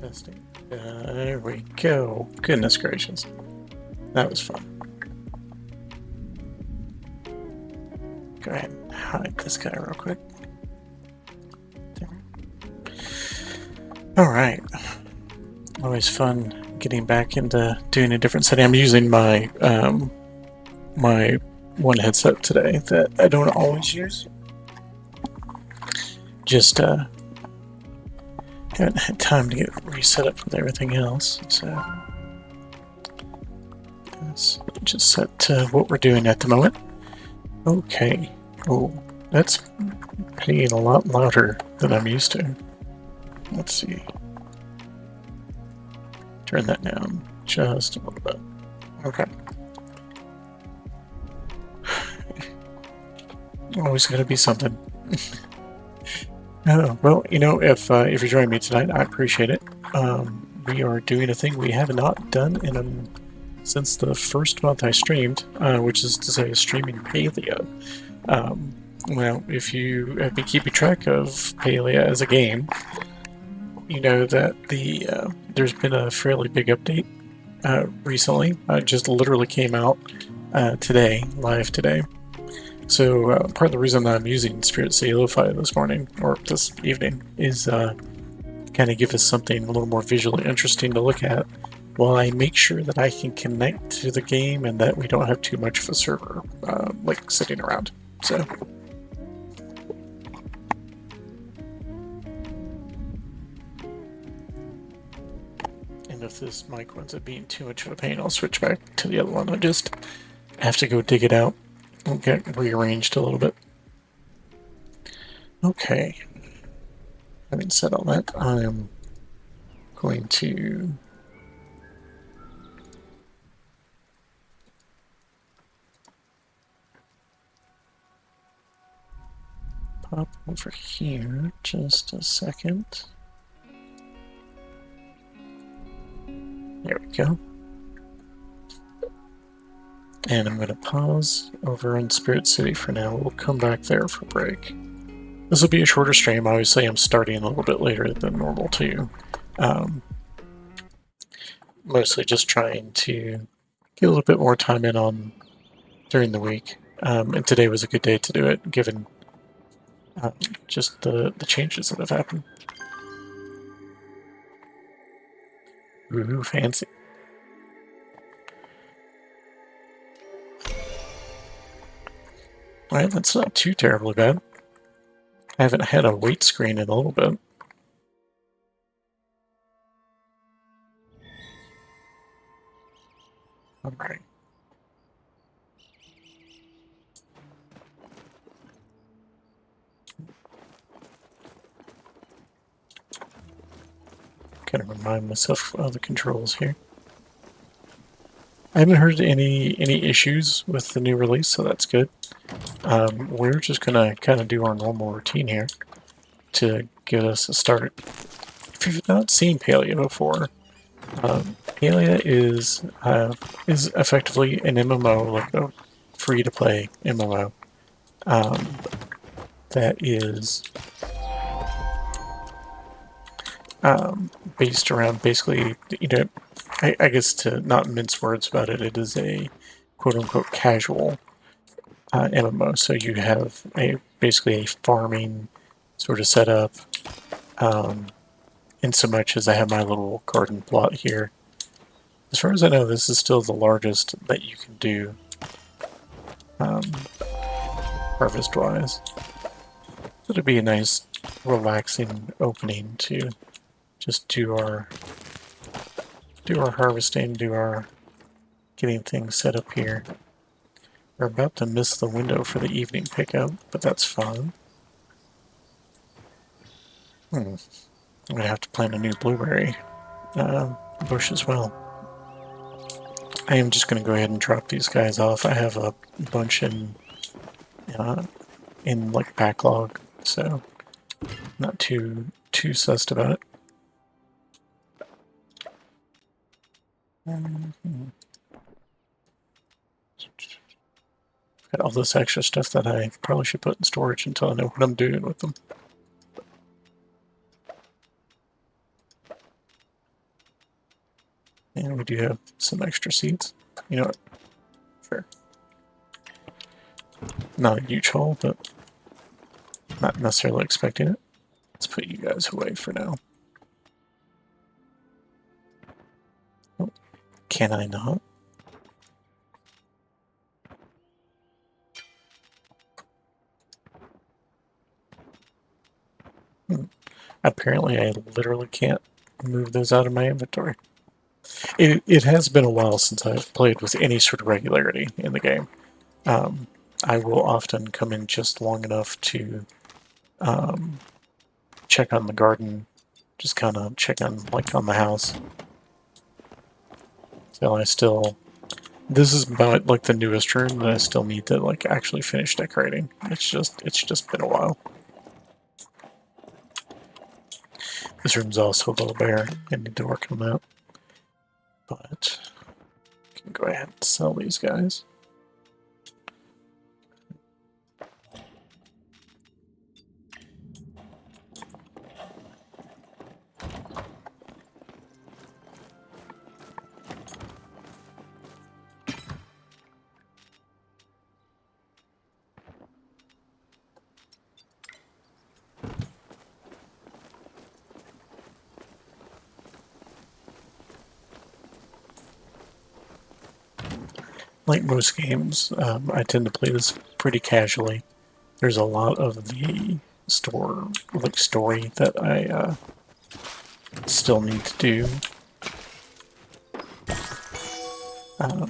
Testing. There we go. Goodness gracious. That was fun. Go ahead and hide this guy real quick. Alright. Always fun getting back into doing a different setting. I'm using my my one headset today that I don't always use. Just haven't had time to get reset up with everything else, so let's just set to what we're doing at the moment. Okay. Oh, that's playing a lot louder than I'm used to. Let's see. Turn that down just a little bit. Okay. Always going to be something. Oh, well, you know, if you're joining me tonight, I appreciate it. We are doing a thing we have not done since the first month I streamed, which is to say streaming Paleo. Well, if you have been keeping track of Paleo as a game, you know that there's been a fairly big update recently. It just literally came out today, live today. So part of the reason that I'm using Spirit City Lo-Fi this morning, or this evening, is kind of give us something a little more visually interesting to look at while I make sure that I can connect to the game and that we don't have too much of a server like sitting around. So. And if this mic winds up being too much of a pain, I'll switch back to the other one. I just have to go dig it out. Get rearranged a little bit. Okay. Having said all that, I am going to pop over here just a second. There we go. And I'm going to pause over in Spirit City for now. We'll come back there for break. This will be a shorter stream. Obviously, I'm starting a little bit later than normal too. Mostly just trying to get a little bit more time in on during the week. And today was a good day to do it, given just the changes that have happened. Ooh, fancy. Alright, that's not too terribly bad. I haven't had a weight screen in a little bit. Alright. Gotta remind myself of the controls here. I haven't heard any issues with the new release, so that's good. We're just gonna kind of do our normal routine here to get us a start. If you've not seen Paleo before, Paleo is effectively an MMO, like a free-to-play MMO, that is based around basically, you know, I guess to not mince words about it, it is a quote-unquote casual MMO. So you have basically a farming sort of setup, in so much as I have my little garden plot here. As far as I know, this is still the largest that you can do harvest-wise. It'll be a nice, relaxing opening to just do our harvesting, do our getting things set up here. We're about to miss the window for the evening pickup, but that's fine. I'm gonna have to plant a new blueberry bush as well. I am just gonna go ahead and drop these guys off. I have a bunch in like backlog, so not too sussed about it. Got all this extra stuff that I probably should put in storage until I know what I'm doing with them. we do have some extra seeds. You know what? Sure. Not a huge haul, but not necessarily expecting it. Let's put you guys away for now. Oh, can I not? Apparently I literally can't move those out of my inventory. It has been a while since I've played with any sort of regularity in the game. I will often come in just long enough to check on the garden, just kind of check on on the house. So this is about like the newest room that I still need to like actually finish decorating. It's just been a while. This room's also a little bare. I need to work on that. But I can go ahead and sell these guys. Like most games, I tend to play this pretty casually. There's a lot of the story that I still need to do.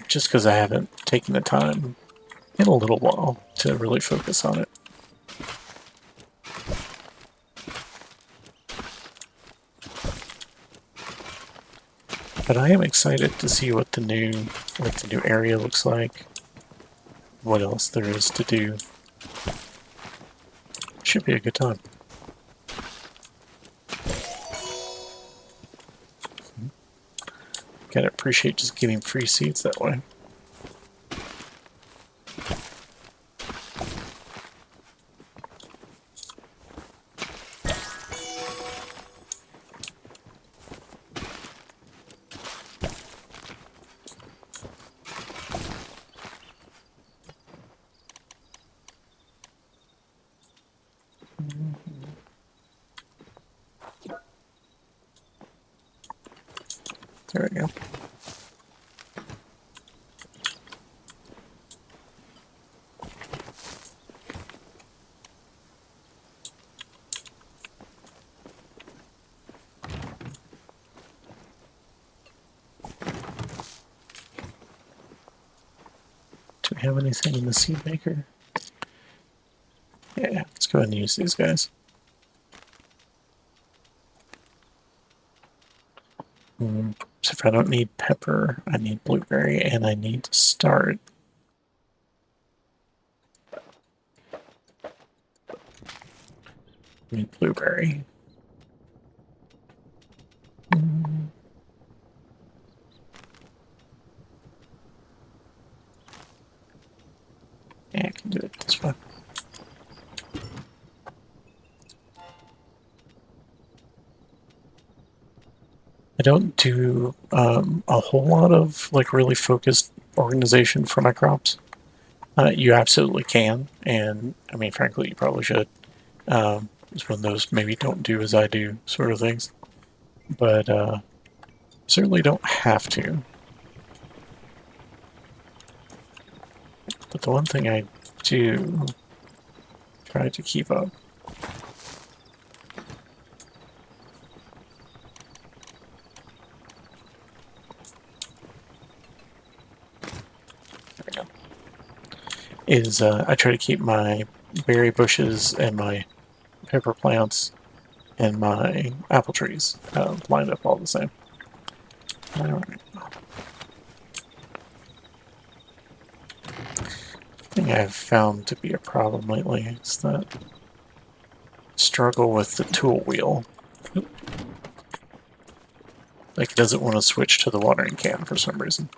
Just because I haven't taken the time in a little while to really focus on it. But I am excited to see what the new area looks like. What else there is to do. Should be a good time. Gotta appreciate just getting free seeds that way. There we go. Do we have anything in the seed maker? Yeah, let's go ahead and use these guys. So if I don't need pepper, I need blueberry, and I need to start. I need blueberry. Yeah, I can do it this way. I don't do a whole lot of like really focused organization for my crops. You absolutely can, and I mean, frankly, you probably should. It's one of those maybe don't do as I do sort of things, but certainly don't have to. But the one thing I do try to keep up. Is I try to keep my berry bushes and my pepper plants and my apple trees lined up all the same. Alright. The thing I've found to be a problem lately is that struggle with the tool wheel. Like it doesn't want to switch to the watering can for some reason.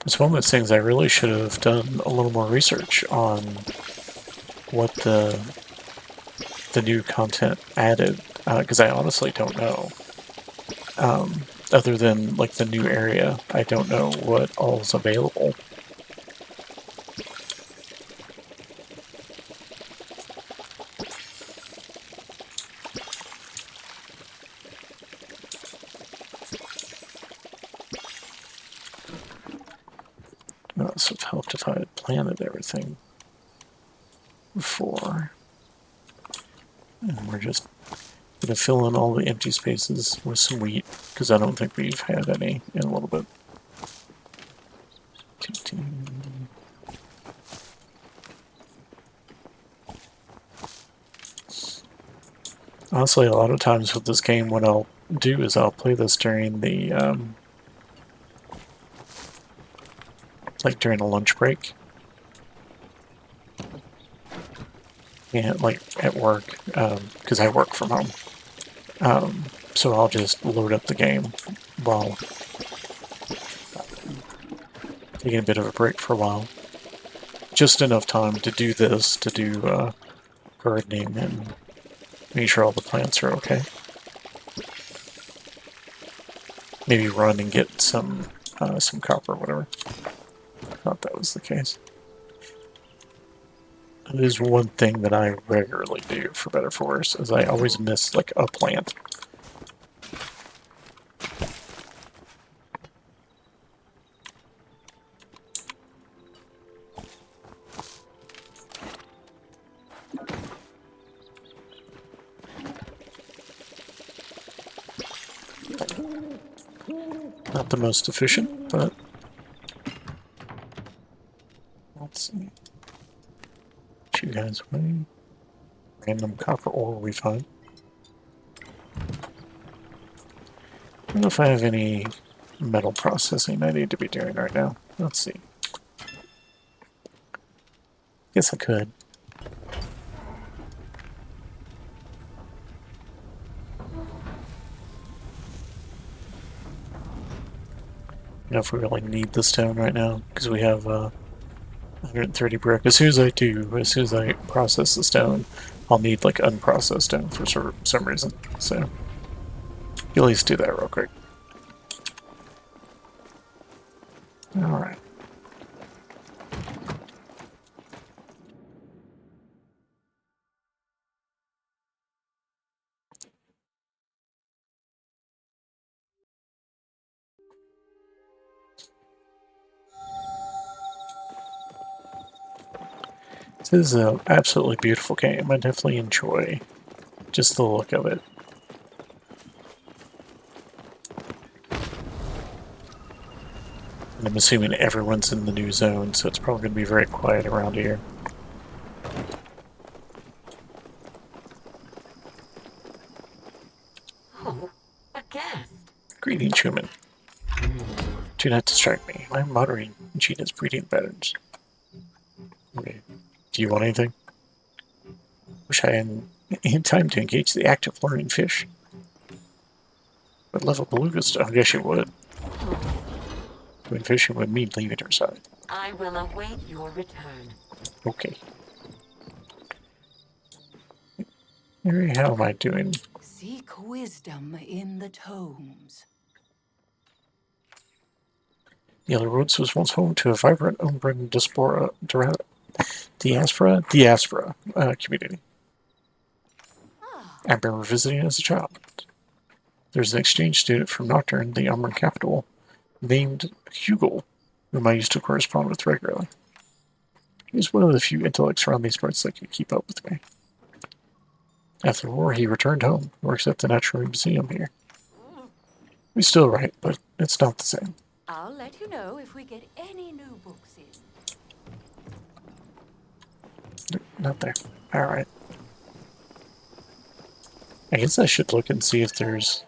It's one of those things I really should have done a little more research on what the new content added, because I honestly don't know. Other than like the new area, I don't know what all is available. Must have helped if I had planted everything before. And we're just gonna fill in all the empty spaces with some wheat, because I don't think we've had any in a little bit. Honestly, a lot of times with this game, what I'll do is I'll play this during the, like during a lunch break. Yeah, like at work, because I work from home. So I'll just load up the game while taking a bit of a break for a while. Just enough time to do this, to do gardening and make sure all the plants are okay. Maybe run and get some copper or whatever. I thought that was the case. It is one thing that I regularly do, for better or for worse, is I always miss like a plant. Not the most efficient, but let's see. You guys away. Random copper ore we find. I don't know if I have any metal processing I need to be doing right now. Let's see. Guess I could. You know if we really need the stone right now, because we have 130 brick. As soon as I process the stone, I'll need like unprocessed stone for some reason. So at least do that real quick. Alright. This is an absolutely beautiful game. I definitely enjoy just the look of it. And I'm assuming everyone's in the new zone, so it's probably going to be very quiet around here. Oh, a guest. Greetings, human. Do not distract me. My monitoring Gina's breeding patterns. Okay. Do you want anything? Wish I had in time to engage the act of learning fish. Would love a beluga stone. I guess you would. Doing fishing would mean leaving her side. I will await your return. Okay. Mary, how am I doing? Seek wisdom in the tomes. The Elderwood was once home to a vibrant Umbran diaspora community. I remember visiting as a child. There's an exchange student from Nocturne, the Umbran capital, named Hugel, whom I used to correspond with regularly. He was one of the few intellects around these parts that could keep up with me. After the war, he returned home, works at the Natural Museum here. We still write, but it's not the same. I'll let you know if we get any new books in. Not there. Alright. I guess I should look and see if there's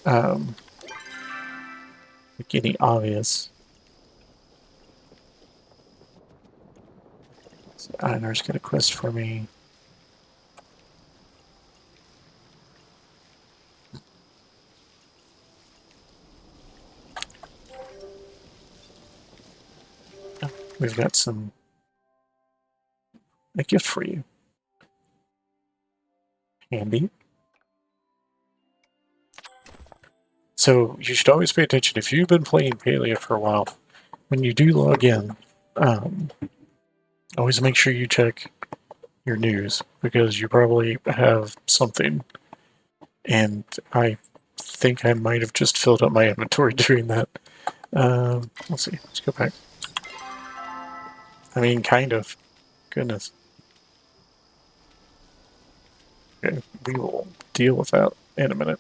like any obvious. Einer's got a quest for me. Oh, we've got some a gift for you. Handy. So you should always pay attention. If you've been playing Paleo for a while, when you do log in, always make sure you check your news, because you probably have something. And I think I might have just filled up my inventory doing that. Let's see. Let's go back. I mean, kind of. Goodness. Okay, we will deal with that in a minute.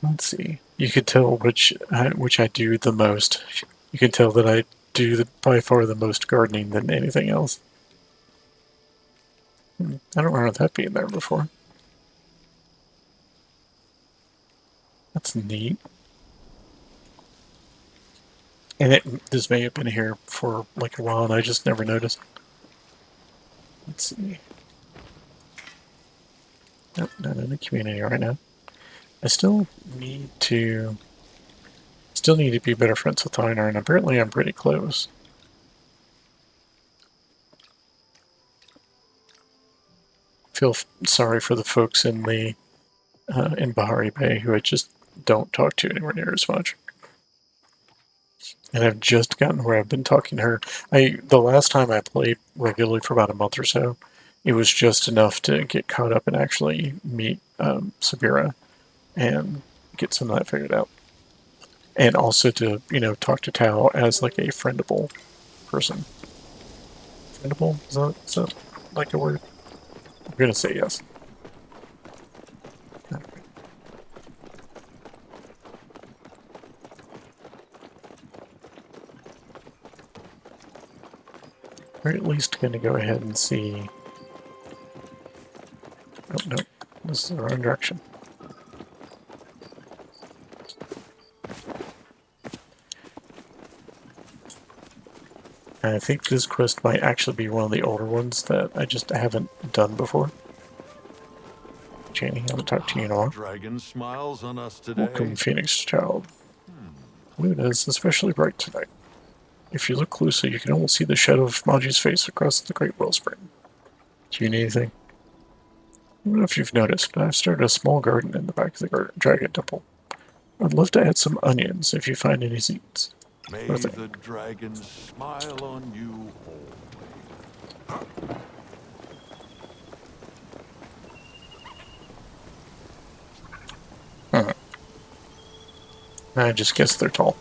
Let's see. You could tell which I do the most. You can tell that I do by far the most gardening than anything else. I don't remember that being there before. That's neat. And this may have been here for like a while and I just never noticed. Let's see. Nope, not in the community right now. I still need to be better friends with Einar, and apparently I'm pretty close. Feel sorry for the folks in the in Bahari Bay who I just don't talk to anywhere near as much. And I've just gotten where I've been talking to her. The last time I played regularly for about a month or so, it was just enough to get caught up and actually meet Sabira and get some of that figured out. And also to, talk to Tao as like a friendable person. Friendable? Is that like a word? I'm gonna say yes. We're at least gonna go ahead and see. Oh no, this is the wrong direction. And I think this quest might actually be one of the older ones that I just haven't done before. Janie, I haven't talked to you in a while. Dragon smiles on us today. Welcome, Phoenix Child. Luna is especially bright tonight. If you look closely, you can almost see the shadow of Maji's face across the great wellspring. Do you need anything? I don't know if you've noticed, but I've started a small garden in the back of the Dragon Temple. I'd love to add some onions if you find any seeds. May the dragon smile on you always. I just guess they're tall.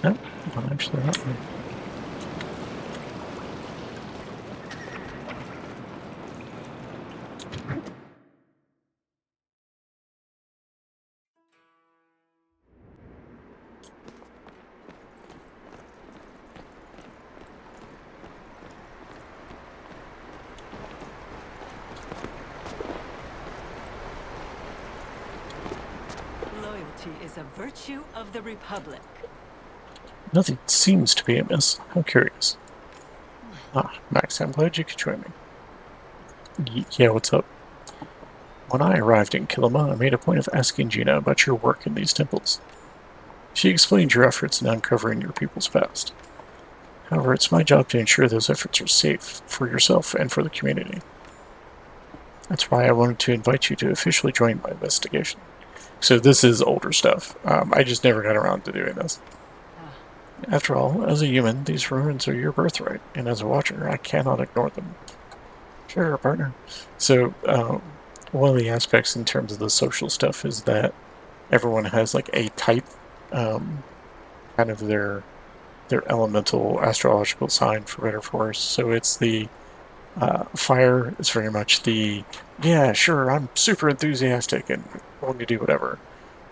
Nope, not actually that one. Loyalty is a virtue of the Republic. Nothing seems to be amiss. How curious. Ah, Max, I'm glad you could join me. Yeah, what's up? When I arrived in Kilima, I made a point of asking Gina about your work in these temples. She explained your efforts in uncovering your people's past. However, it's my job to ensure those efforts are safe for yourself and for the community. That's why I wanted to invite you to officially join my investigation. So this is older stuff. I just never got around to doing this. After all, as a human, these ruins are your birthright, and as a watcher, I cannot ignore them. Sure, partner. So, one of the aspects in terms of the social stuff is that everyone has like a type, kind of their elemental astrological sign, for better or for worse. So it's the fire is very much the, yeah, sure, I'm super enthusiastic and willing to do whatever.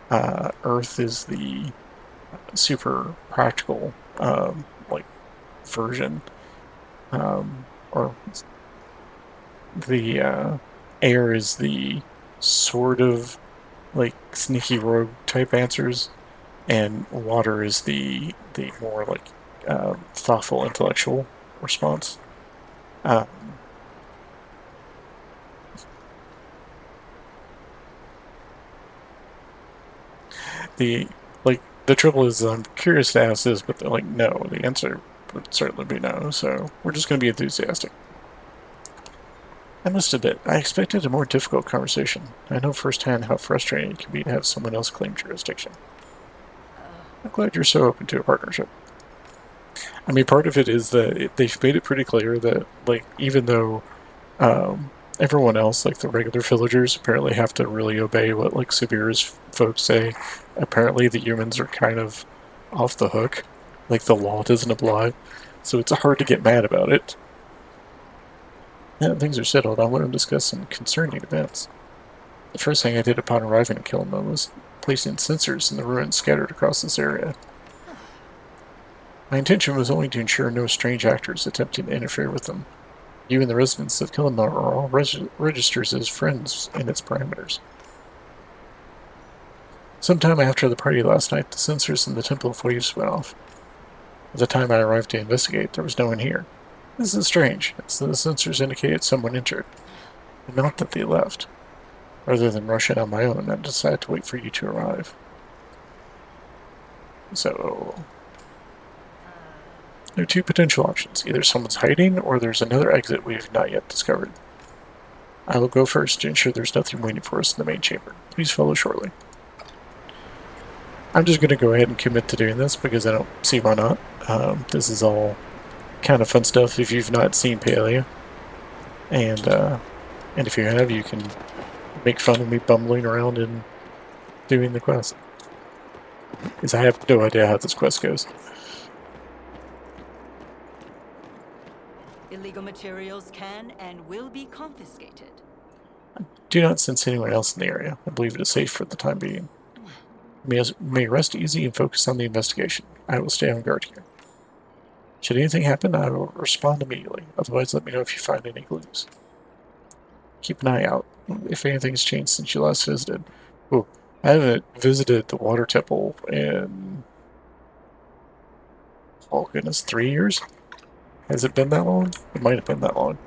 Earth is the super practical, like, version. Or the air is the sort of, like, sneaky rogue type answers. and water is the more like thoughtful, intellectual response. Um, the the trouble is, I'm curious to ask this, but like, no, the answer would certainly be no. So we're just going to be enthusiastic. I must admit, I expected a more difficult conversation. I know firsthand how frustrating it can be to have someone else claim jurisdiction. I'm glad you're so open to a partnership. I mean, part of it is that they've made it pretty clear that, like, even though everyone else, like the regular villagers, apparently have to really obey what, like, Severa's folks say, apparently the humans are kind of off the hook. Like, the law doesn't apply. So it's hard to get mad about it. Now that things are settled, I want to discuss some concerning events. The first thing I did upon arriving at Kilma was placing sensors in the ruins scattered across this area. My intention was only to ensure no strange actors attempting to interfere with them. You and the residents of Kilma are all registered as friends in its parameters. Sometime after the party last night, the sensors in the Temple of Waves went off. By the time I arrived to investigate, there was no one here. This is strange, as the sensors indicated someone entered, but not that they left. Rather than rush in on my own, I decided to wait for you to arrive. So, there are two potential options. Either someone's hiding, or there's another exit we have not yet discovered. I will go first to ensure there's nothing waiting for us in the main chamber. Please follow shortly. I'm just going to go ahead and commit to doing this because I don't see why not. This is all kind of fun stuff if you've not seen Paleo. And if you have, you can make fun of me bumbling around and doing the quest. Because I have no idea how this quest goes. Illegal materials can and will be confiscated. Do not sense anyone else in the area. I believe it is safe for the time being. May rest easy and focus on the investigation. I will stay on guard here. Should anything happen, I will respond immediately. Otherwise, let me know if you find any clues. Keep an eye out if anything's changed since you last visited. Oh, I haven't visited the water temple in, oh goodness, 3 years? Has it been that long? It might have been that long.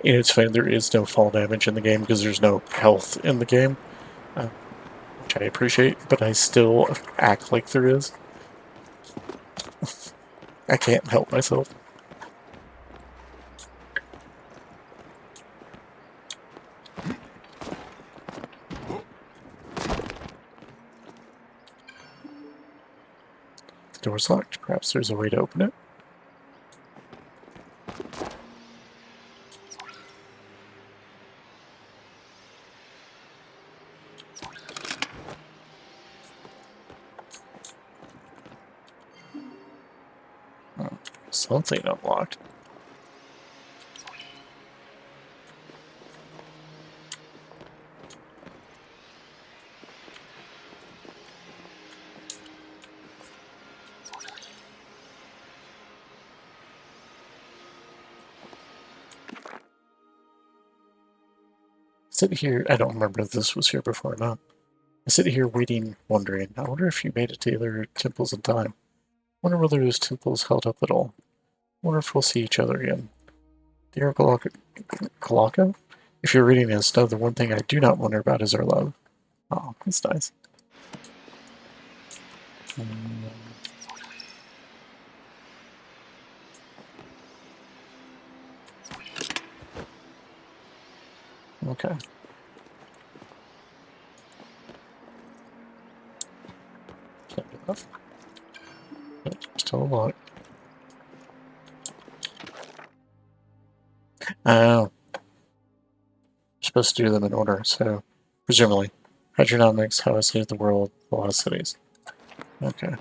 And it's funny, there is no fall damage in the game because there's no health in the game, which I appreciate, but I still act like there is. I can't help myself. The door's locked. Perhaps there's a way to open it. Something unlocked. Sit here. I don't remember if this was here before or not. I sit here waiting, wondering. I wonder if you made it to the other temples in time. Wonder whether those temples held up at all. Wonder if we'll see each other again. Dear Kalaka? If you're reading this, know the one thing I do not wonder about is our love. Oh, that's nice. Okay. Can't get enough. Nope, still a lot. Oh. You're supposed to do them in order, so presumably. Hydronomics, how I save the world, velocities. Okay.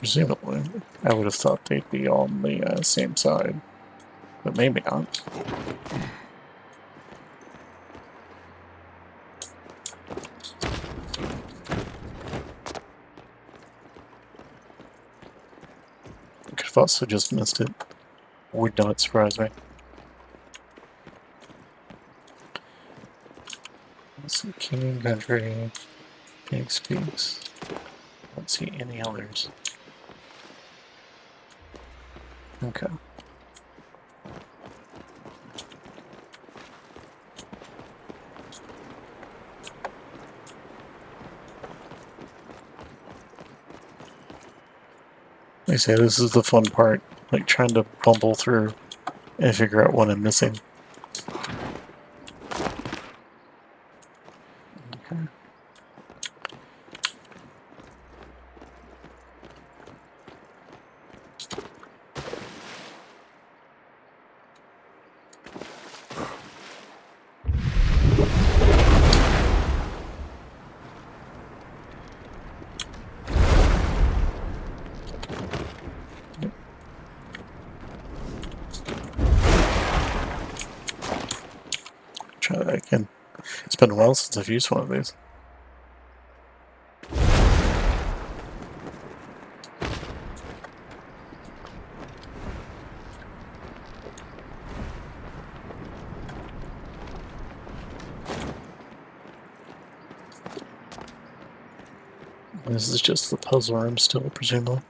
Presumably. I would have thought they'd be on the same side. But maybe not. I could have also just missed it. Would not surprise me. Let's see, King and Country, Phoenix Peaks. Don't see any others. Okay. Like I say, this is the fun part, like trying to bumble through and figure out what I'm missing. Okay. Try that again. It's been a while since I've used one of these. This is just the puzzle room still, presumably.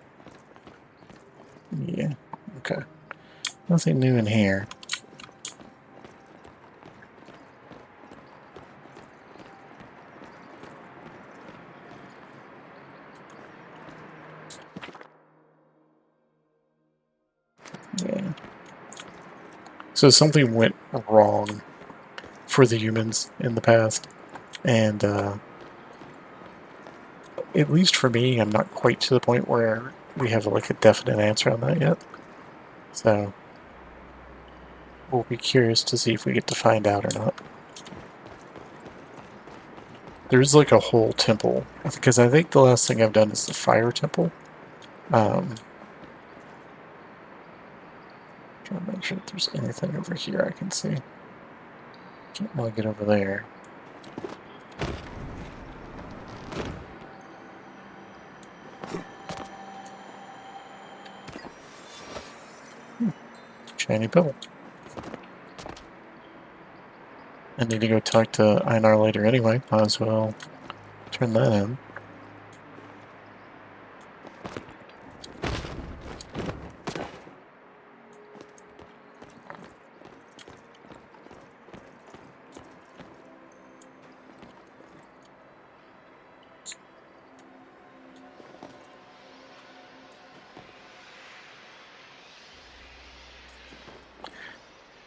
Yeah, okay. Nothing new in here. Yeah. So something went wrong for the humans in the past, and at least for me, I'm not quite to the point where we have like a definite answer on that yet. So we'll be curious to see if we get to find out or not. There's like a whole temple, because I think the last thing I've done is the fire temple. Trying to make sure that there's anything over here I can see. Can't really get over there. Shiny pebble. I need to go talk to Einar later anyway. Might as well turn that in.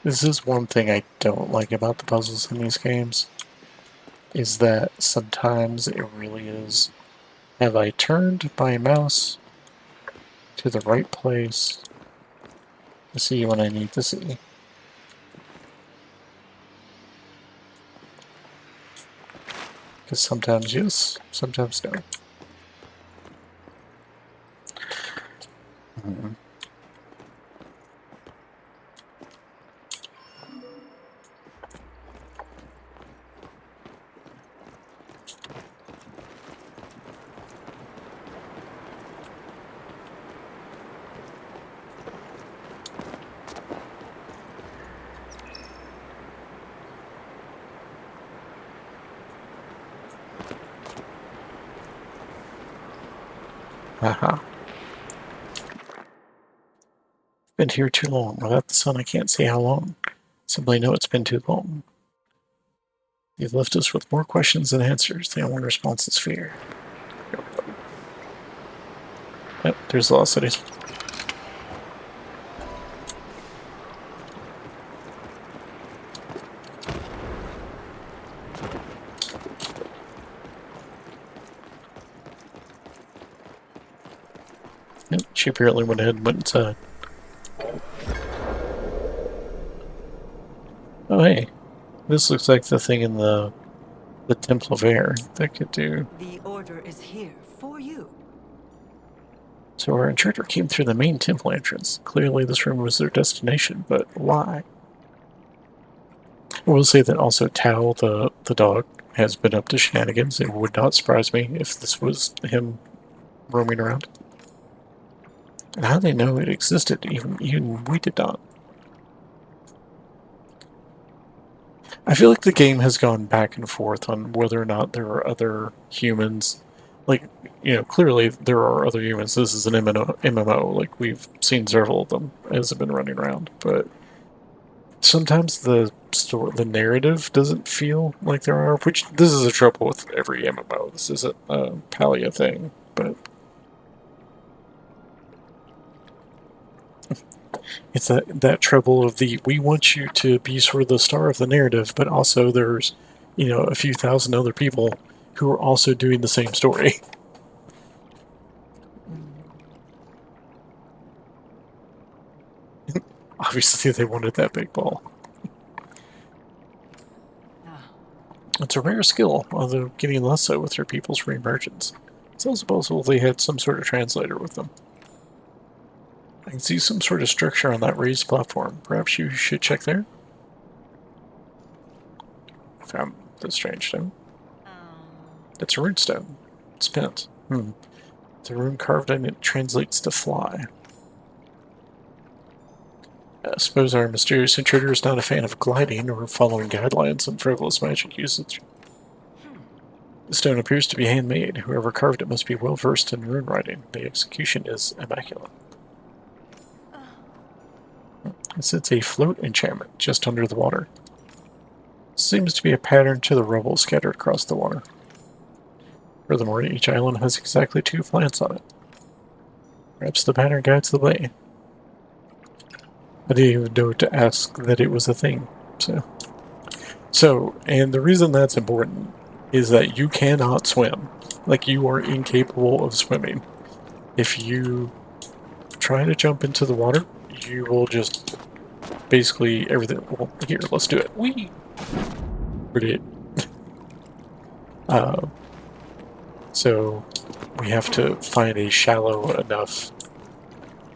This is one thing I don't like about the puzzles in these games, is that sometimes it really is, have I turned my mouse to the right place to see what I need to see? Because sometimes yes, sometimes no. Mm-hmm. Haha. Been here too long. Without the sun, I can't see how long. Simply know it's been too long. You've left us with more questions than answers. The only response is fear. Yep, there's the lost cities. Yep, she apparently went ahead and went inside. Oh hey, this looks like the thing in the Temple of Air that could do. The order is here for you. So our intruder came through the main temple entrance. Clearly this room was their destination, but why? I will say that also Tao, the dog, has been up to shenanigans. It would not surprise me if this was him roaming around. And how they know it existed, even we did not. I feel like the game has gone back and forth on whether or not there are other humans. Like, clearly there are other humans. This is an MMO. Like, we've seen several of them as have been running around. But sometimes the narrative doesn't feel like there are, which this is a trouble with every MMO. This isn't a Palia thing, but it's that trouble of we want you to be sort of the star of the narrative, but also there's, a few thousand other people who are also doing the same story. Obviously, they wanted that big ball. It's a rare skill, although getting less so with your people's reemergence. It's also possible they had some sort of translator with them. I can see some sort of structure on that raised platform. Perhaps you should check there? Found the strange stone. It's a rune stone. It's bent. The rune carved in it translates to fly. I suppose our mysterious intruder is not a fan of gliding or following guidelines on frivolous magic usage. The stone appears to be handmade. Whoever carved it must be well versed in rune writing. The execution is immaculate. It's a float enchantment just under the water. Seems to be a pattern to the rubble scattered across the water. Furthermore, each island has exactly 2 plants on it. Perhaps the pattern guides the way. I didn't even know to ask that it was a thing. So, and the reason that's important is that you cannot swim. Like, you are incapable of swimming. If you try to jump into the water, you will just basically everything. Well, here, let's do it. Whee! Pretty. So we have to find a shallow enough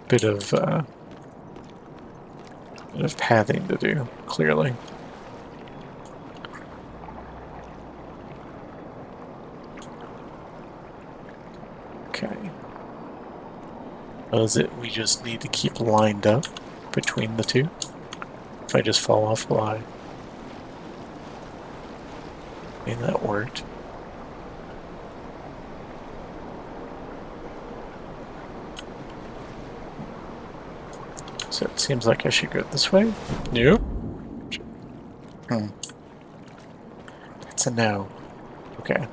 bit of pathing to do, clearly. Okay. Is it we just need to keep lined up between the two? If I just fall off, will I? And that worked. So it seems like I should go this way. Nope. That's a no. Okay.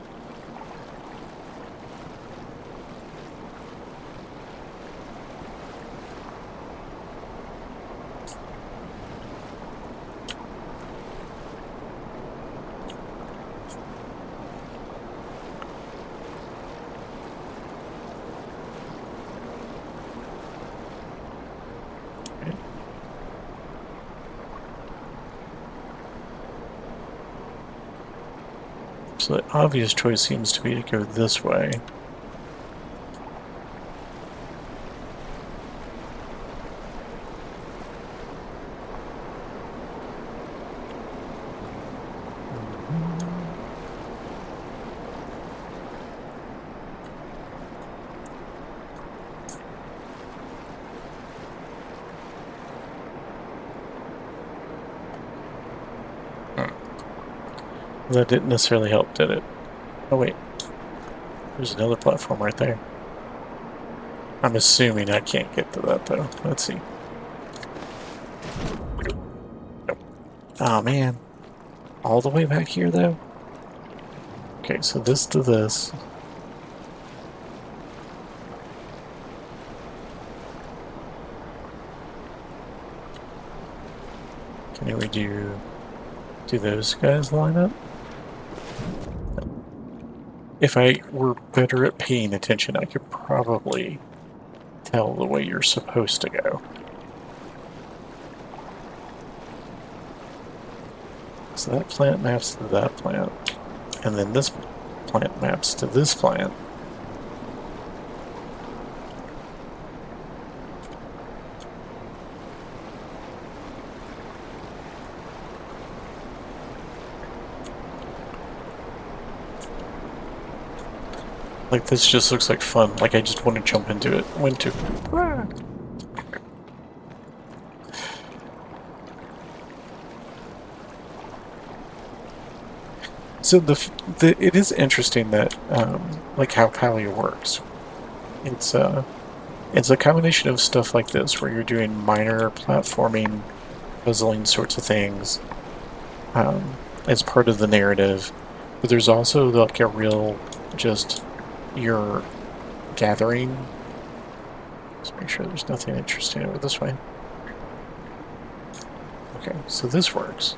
So the obvious choice seems to be to go this way. That didn't necessarily help, did it? Oh wait, there's another platform right there. I'm assuming I can't get to that though. Let's see. Nope. Oh man. All the way back here though? Okay, so this to this. Can we do those guys line up? If I were better at paying attention, I could probably tell the way you're supposed to go. So that plant maps to that plant, and then this plant maps to this plant. Like, this just looks like fun. Like, I just want to jump into it. When to. Ah. So it is interesting that like how Palia works. It's a combination of stuff like this where you're doing minor platforming, puzzling sorts of things as part of the narrative, but there's also like a real just you're gathering. Let's make sure there's nothing interesting over this way. Okay, so this works.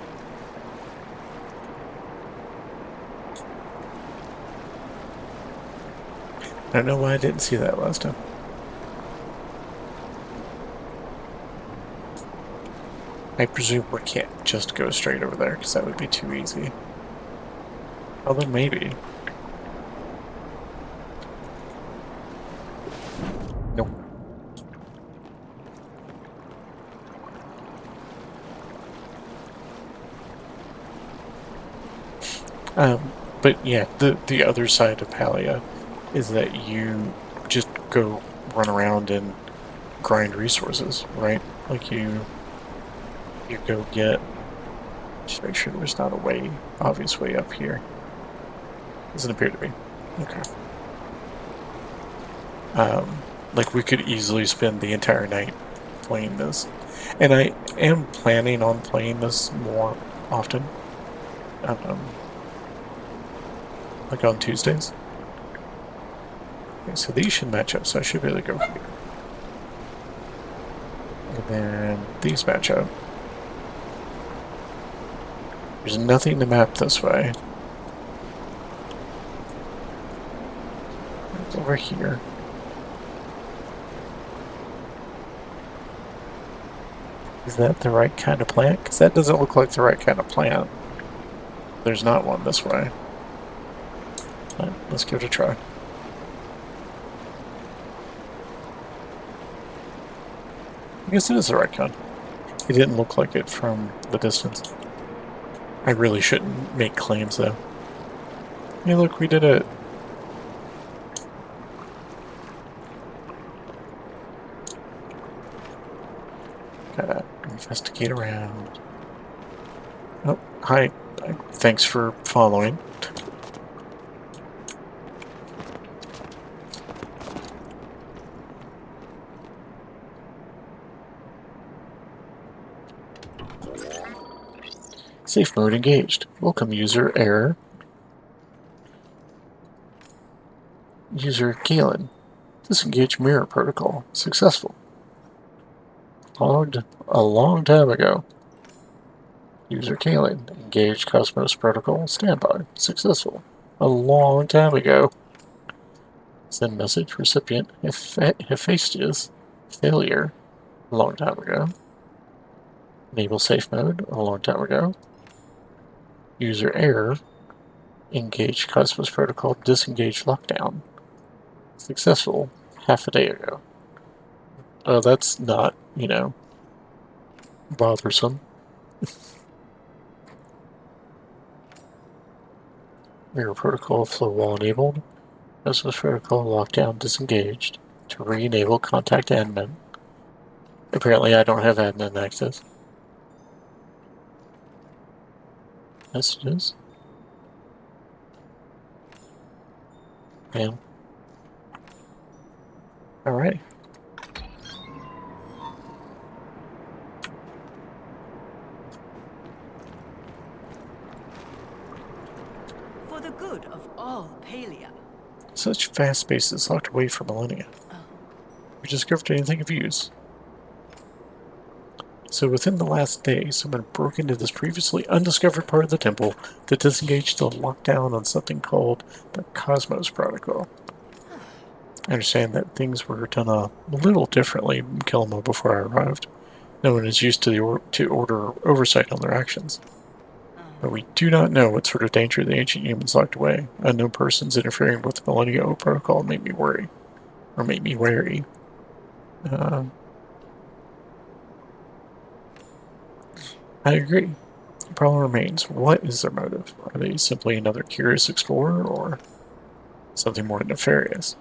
I don't know why I didn't see that last time. I presume we can't just go straight over there, because that would be too easy. Although maybe. Nope. But yeah, the other side of Palia is that you just go run around and grind resources, right? Like you go get. Just make sure there's not a way, obvious way up here. Doesn't appear to be. Okay. Like we could easily spend the entire night playing this, and I am planning on playing this more often. Like on Tuesdays. Okay, so these should match up, so I should be able to go here. And then these match up. There's nothing to map this way. It's over here. Is that the right kind of plant? Because that doesn't look like the right kind of plant. There's not one this way. Right, let's give it a try. I guess it is the right kind. It didn't look like it from the distance. I really shouldn't make claims though. Hey look, we did it! Gotta investigate around. Oh, hi. Thanks for following. Safe mode engaged. Welcome, user error. User Galen. Disengage mirror protocol. Successful. Logged a long time ago. User Galen. Engage Cosmos protocol. Standby. Successful. A long time ago. Send message. Recipient. Hephaestus. Failure. A long time ago. Enable safe mode. A long time ago. User error. Engage Cosmos protocol. Disengage lockdown. Successful. Half a day ago. Oh, that's not, you know, bothersome. Mirror protocol flow wall enabled. Cosmos protocol lockdown disengaged. To re-enable contact admin. Apparently I don't have admin access. Messages. Man. Alright. For the good of all Palia. Such vast spaces locked away for millennia. We discovered anything of use. So within the last day, someone broke into this previously undiscovered part of the temple to disengage the lockdown on something called the Cosmos Protocol. I understand that things were done a little differently in Kilma before I arrived. No one is used to order oversight on their actions. But we do not know what sort of danger the ancient humans locked away. Unknown persons interfering with the Millennium Protocol make me worry. Or make me wary. I agree. The problem remains, what is their motive? Are they simply another curious explorer, or... Something more nefarious.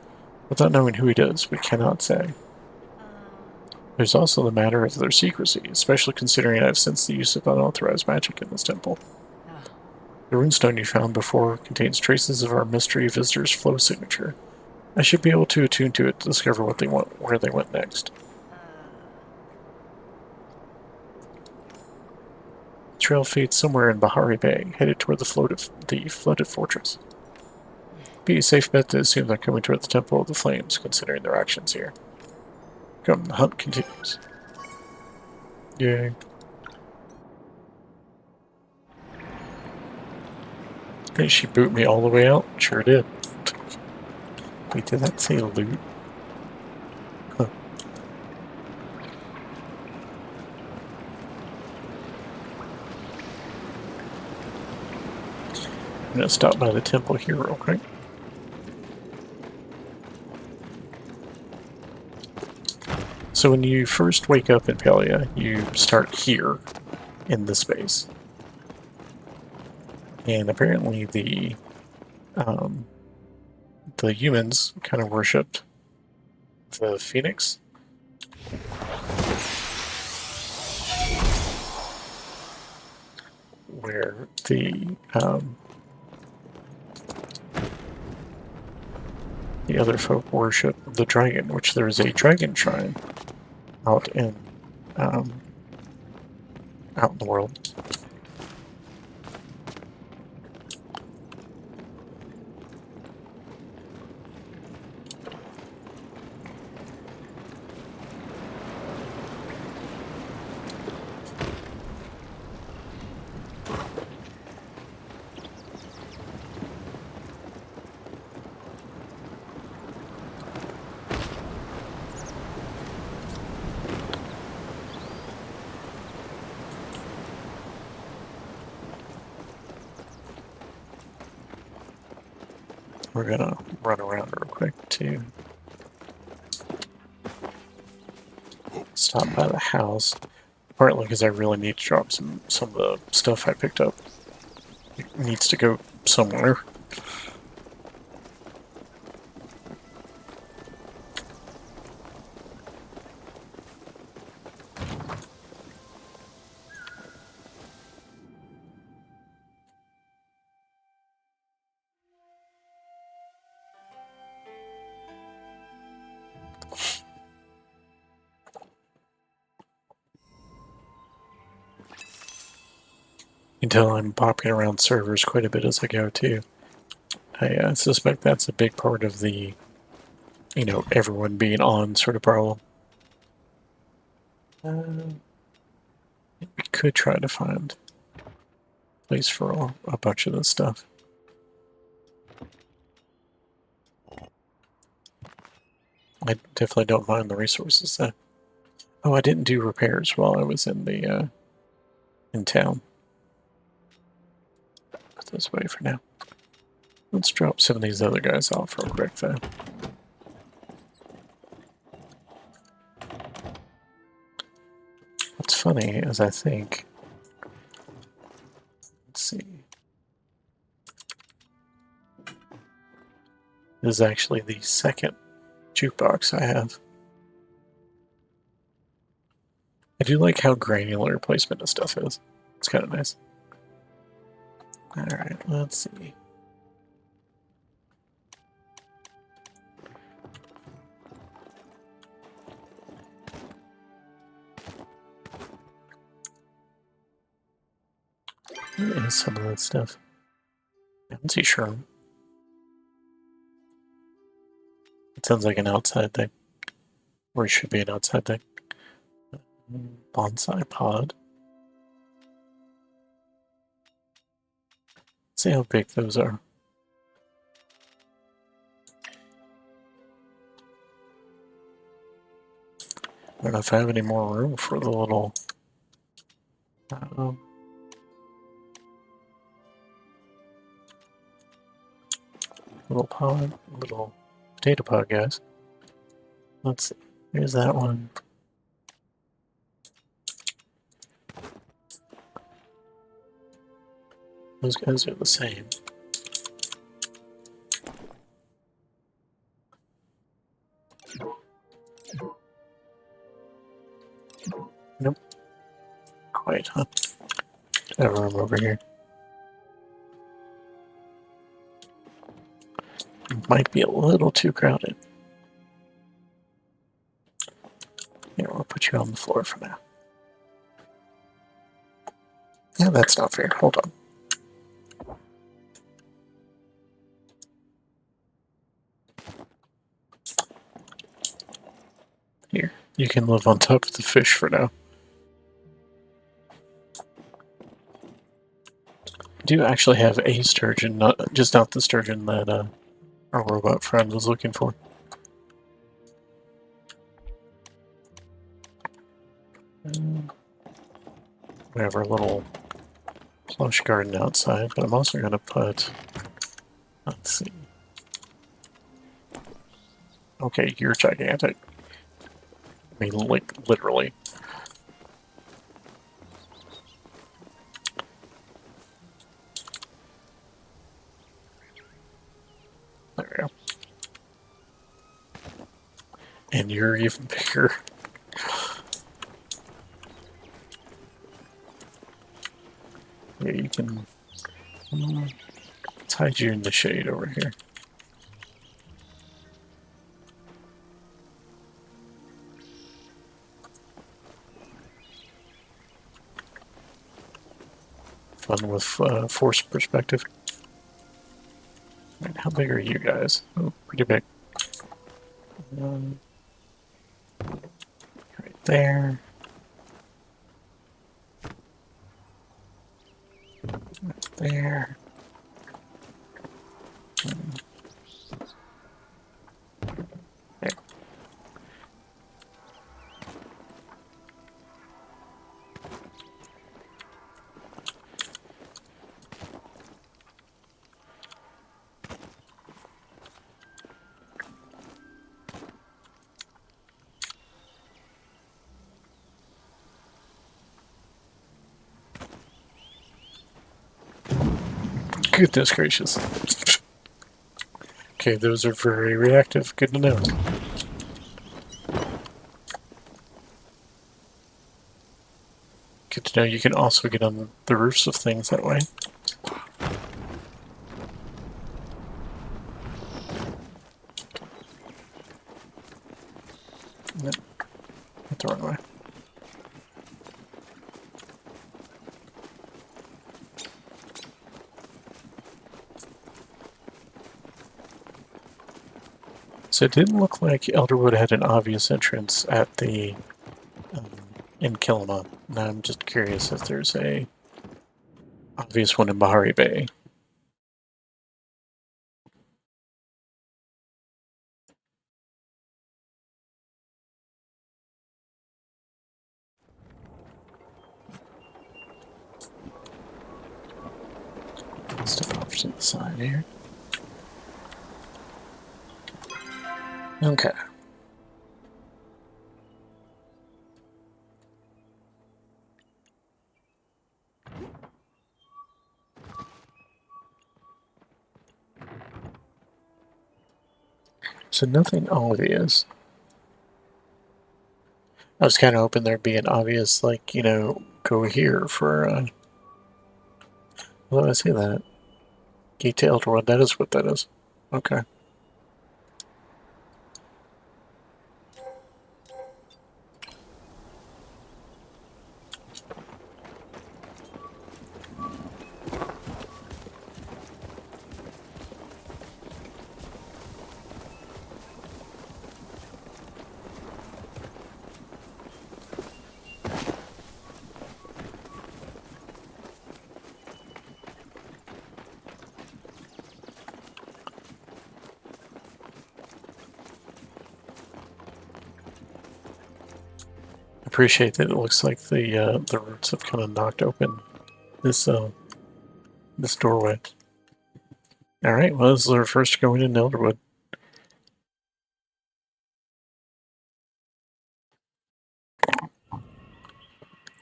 Without knowing who it is, we cannot say. There's also the matter of their secrecy, especially considering I've sensed the use of unauthorized magic in this temple. The runestone you found before contains traces of our mystery visitor's flow signature. I should be able to attune to it to discover what they want, where they went next. The trail fades somewhere in Bahari Bay, headed toward the flooded fortress. Be a safe bet to assume they're coming toward the Temple of the Flames, considering their actions here. Come, the hunt continues. Yay. Did she boot me all the way out? Sure did. Wait, did that say loot? Huh. I'm gonna stop by the temple here real quick. So when you first wake up in Pelia, you start here in the space. And apparently the humans kind of worshipped the phoenix. Where the other folk worship the dragon, which there is a dragon shrine out in the world. We're gonna run around real quick to stop by the house, partly because I really need to drop some of the stuff I picked up. It needs to go somewhere. Until I'm popping around servers quite a bit as I go too. I suspect that's a big part of the, everyone being on sort of problem. We could try to find a place for a bunch of this stuff. I definitely don't mind the resources though. Oh, I didn't do repairs while I was in the in town. Put this away for now. Let's drop some of these other guys off real quick though. What's funny is I think, let's see, this is actually the second jukebox I have. I do like how granular placement of stuff is. It's kind of nice. Alright, let's see. Where is some of that stuff? I don't see Sherm. It sounds like an outside thing. Or it should be an outside thing. Bonsai pod. Let's see how big those are. I don't know if I have any more room for the little little potato pod guys. Let's see. Here's that one. Those guys are the same. Nope. Quite, huh? A room over here. Might be a little too crowded. Here, we'll put you on the floor for now. Yeah, that's not fair. Hold on. Here, you can live on top of the fish for now. I do actually have a sturgeon, not the sturgeon that our robot friend was looking for. We have our little plush garden outside, but I'm also going to put, let's see. Okay, you're gigantic. I mean, like, literally. There we go. And you're even bigger. Yeah, you can... let's hide you in the shade over here. Fun with forced perspective. Right, how big are you guys? Oh, pretty big. Right there. Right there. There. Goodness gracious. Okay, those are very reactive. Good to know. Good to know you can also get on the roofs of things that way. Nope. Went the wrong way. So it didn't look like Elderwood had an obvious entrance at the in Kilima. Now I'm just curious if there's a obvious one in Bahari Bay. Step off to the side here. Okay. So nothing obvious. I was kind of hoping there'd be an obvious, like, you know, go here for, well, I see that. Gate to Elderwood, that is what that is. Okay. Appreciate that it looks like the roots have kind of knocked open this this doorway. All right, well, this is our first going in Elderwood.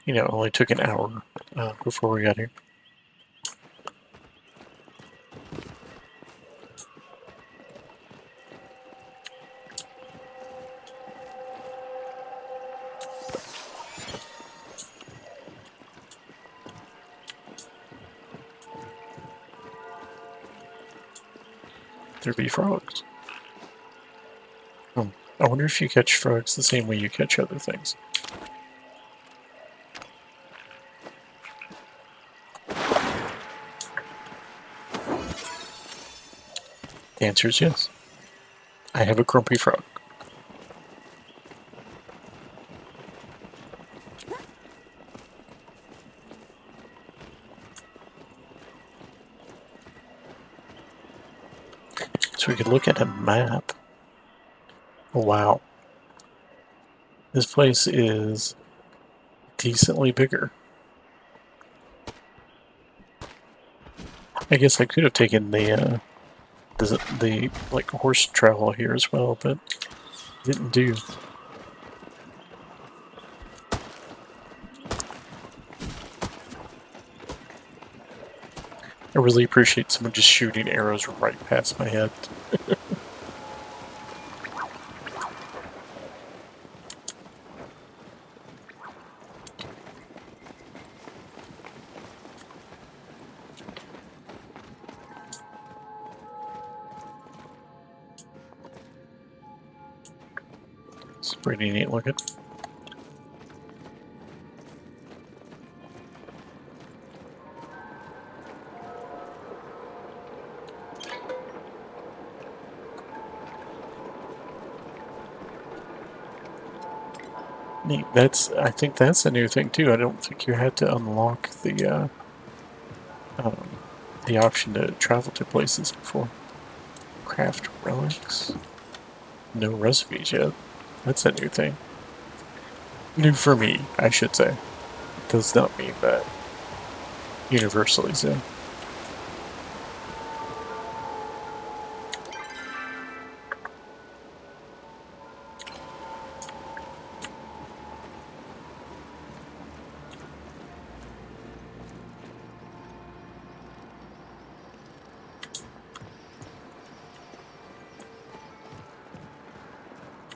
You know, it only took an hour before we got here. there'd be frogs. I wonder if you catch frogs the same way you catch other things. The answer is yes. I have a grumpy frog. So we could look at a map. Oh, wow. This place is decently bigger. I guess I could have taken the like horse travel here as well, but didn't do. I really appreciate someone just shooting arrows right past my head. It's pretty neat looking. Neat. I think that's a new thing too. I don't think you had to unlock um, the option to travel to places before. Craft relics. No recipes yet. That's a new thing. New for me, I should say. Does not mean that universally so.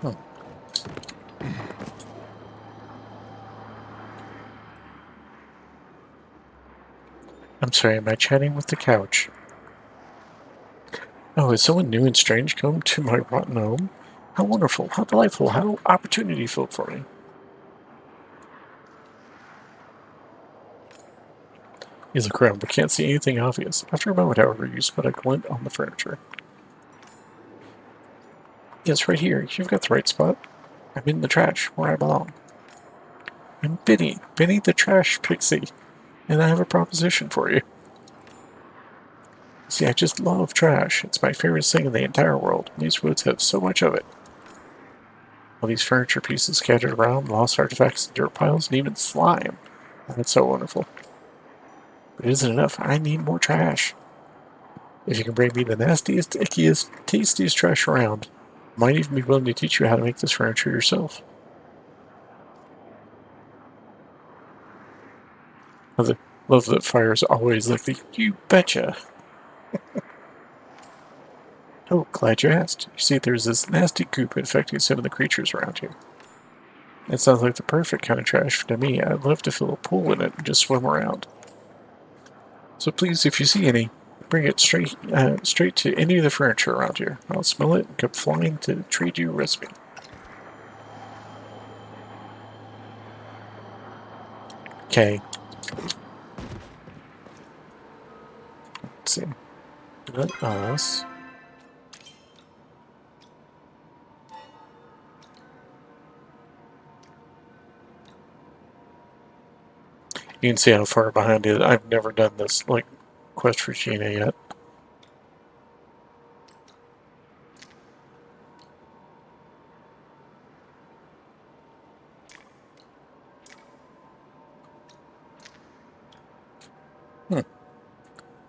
Hmm. I'm sorry, am I chatting with the couch? Oh, is someone new and strange come to my rotten home? How wonderful, how delightful, how opportunity filled for me. You look around but can't see anything obvious. After a moment, however, you spot a glint on the furniture. Yes, right here. You've got the right spot. I'm in the trash, where I belong. I'm Benny the trash pixie, and I have a proposition for you. See, I just love trash. It's my favorite thing in the entire world. These woods have so much of it. All these furniture pieces scattered around, lost artifacts, dirt piles, and even slime. That's so wonderful. But it isn't enough. I need more trash. If you can bring me the nastiest, ickiest, tastiest trash around, I might even be willing to teach you how to make this furniture yourself. Love that fire is always like the you betcha. Oh, glad you asked. You see, there's this nasty goop infecting some of the creatures around here. It sounds like the perfect kind of trash to me. I'd love to fill a pool in it and just swim around. So please, if you see any, bring it straight to any of the furniture around here. I'll smell it and come flying to trade you a recipe. Okay. Let's see. Let us. You can see how far behind it. I've never done this, like, quest for Gina yet.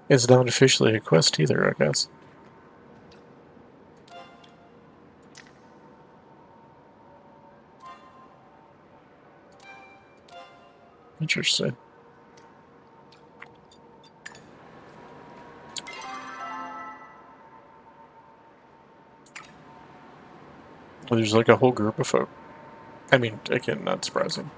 It's not officially a quest either, I guess. Interesting. Well, there's like a whole group of folk. I mean, again, not surprising.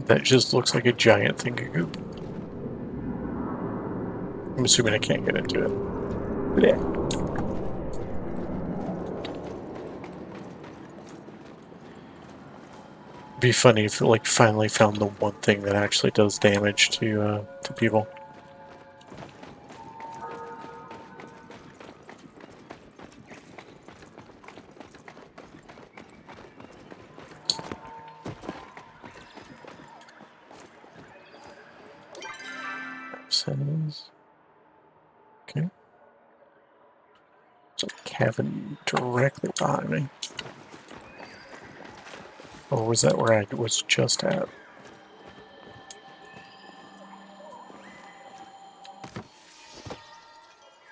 that just looks like a giant thing of goop. I'm assuming I can't get into it. Blech. Be funny if it like finally found the one thing that actually does damage to people. Says, okay. There's a cabin directly behind me. Or was that where I was just at?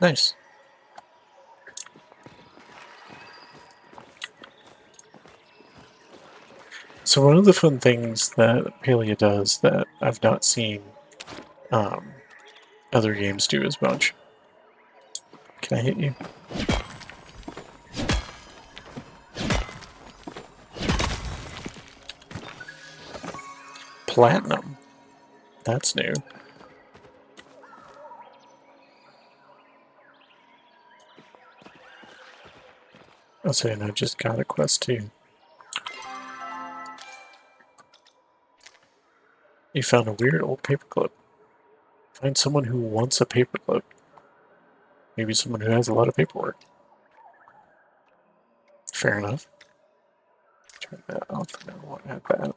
Nice. So one of the fun things that Palea does that I've not seen other games do as much. Can I hit you? Platinum. That's new. I'll say, and I just got a quest too. You found a weird old paperclip. Find someone who wants a paperclip. Maybe someone who has a lot of paperwork. Fair enough. Turn that off. I don't want to have that.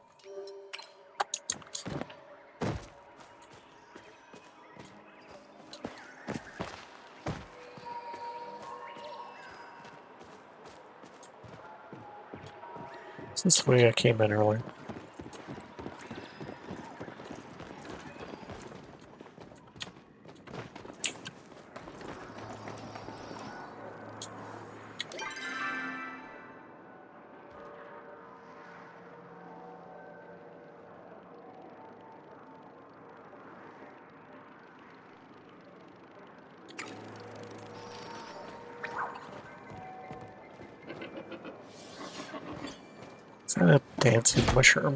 Is this the way I came in earlier? Is that a dancing mushroom?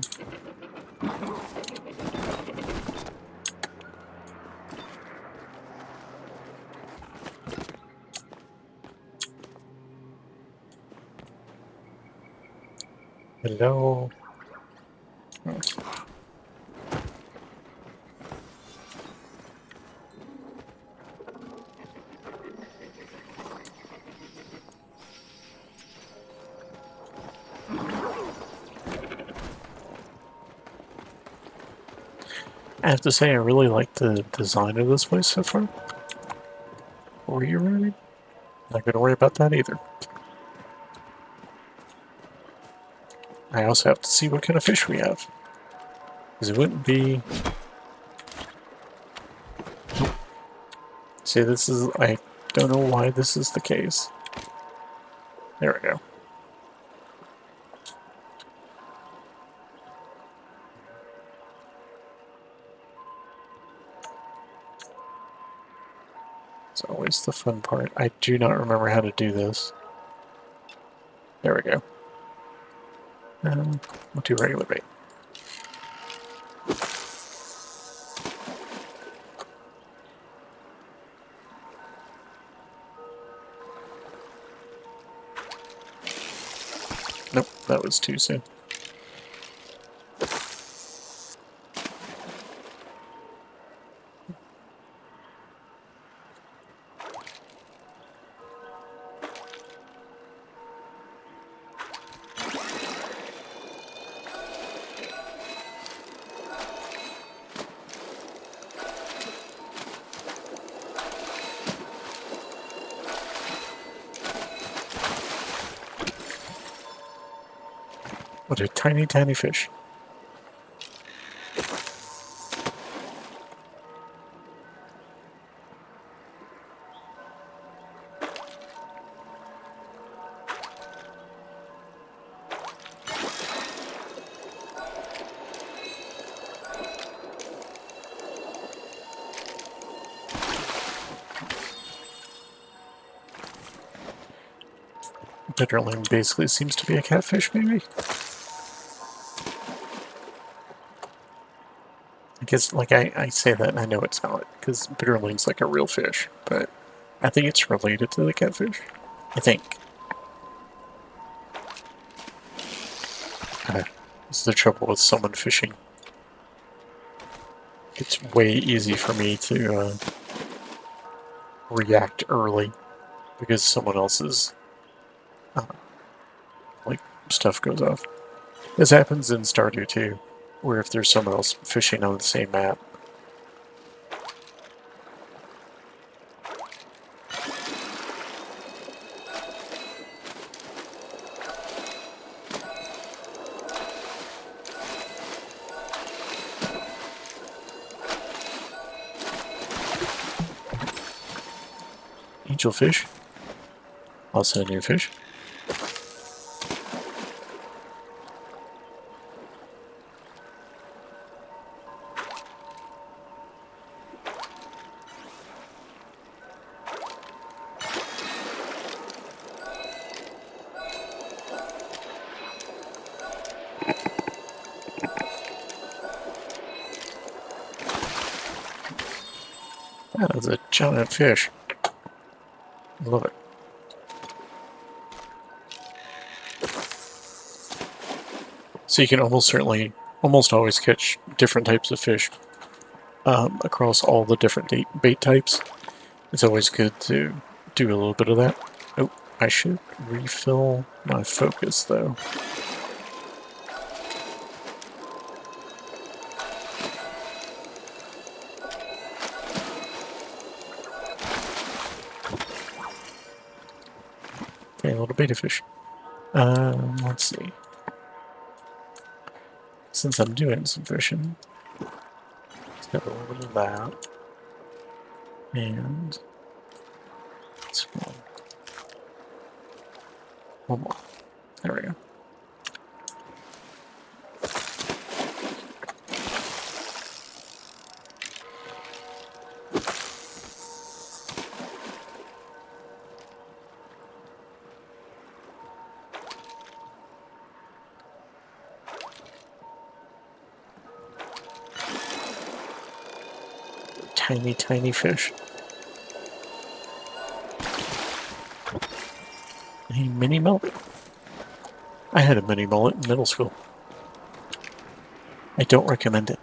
Hello? Oh. I have to say, I really like the design of this place so far. Were you ready? Not gonna worry about that either. I also have to see what kind of fish we have. Because it wouldn't be... See, this is... I don't know why this is the case. There we go. It's always the fun part. I do not remember how to do this. There we go. We'll do regular bait. Nope, that was too soon. What a tiny, tiny fish. Bitterling basically seems to be a catfish, maybe? Because, like, I say that and I know it's not, because bitterling's like a real fish, but I think it's related to the catfish. I think. This is the trouble with someone fishing. It's way easy for me to react early because someone else's like stuff goes off. This happens in Stardew too, where if there's someone else fishing on the same map. Angelfish. Also a new fish. Ah, that's a giant fish. I love it. So you can almost always catch different types of fish across all the different bait types. It's always good to do a little bit of that. Oh, I should refill my focus though. Okay, a little beta fish. Let's see. Since I'm doing some fishing, let's get a little bit of that. And this one more. There we go. Tiny, tiny fish. A mini mullet. I had a mini mullet in middle school. I don't recommend it.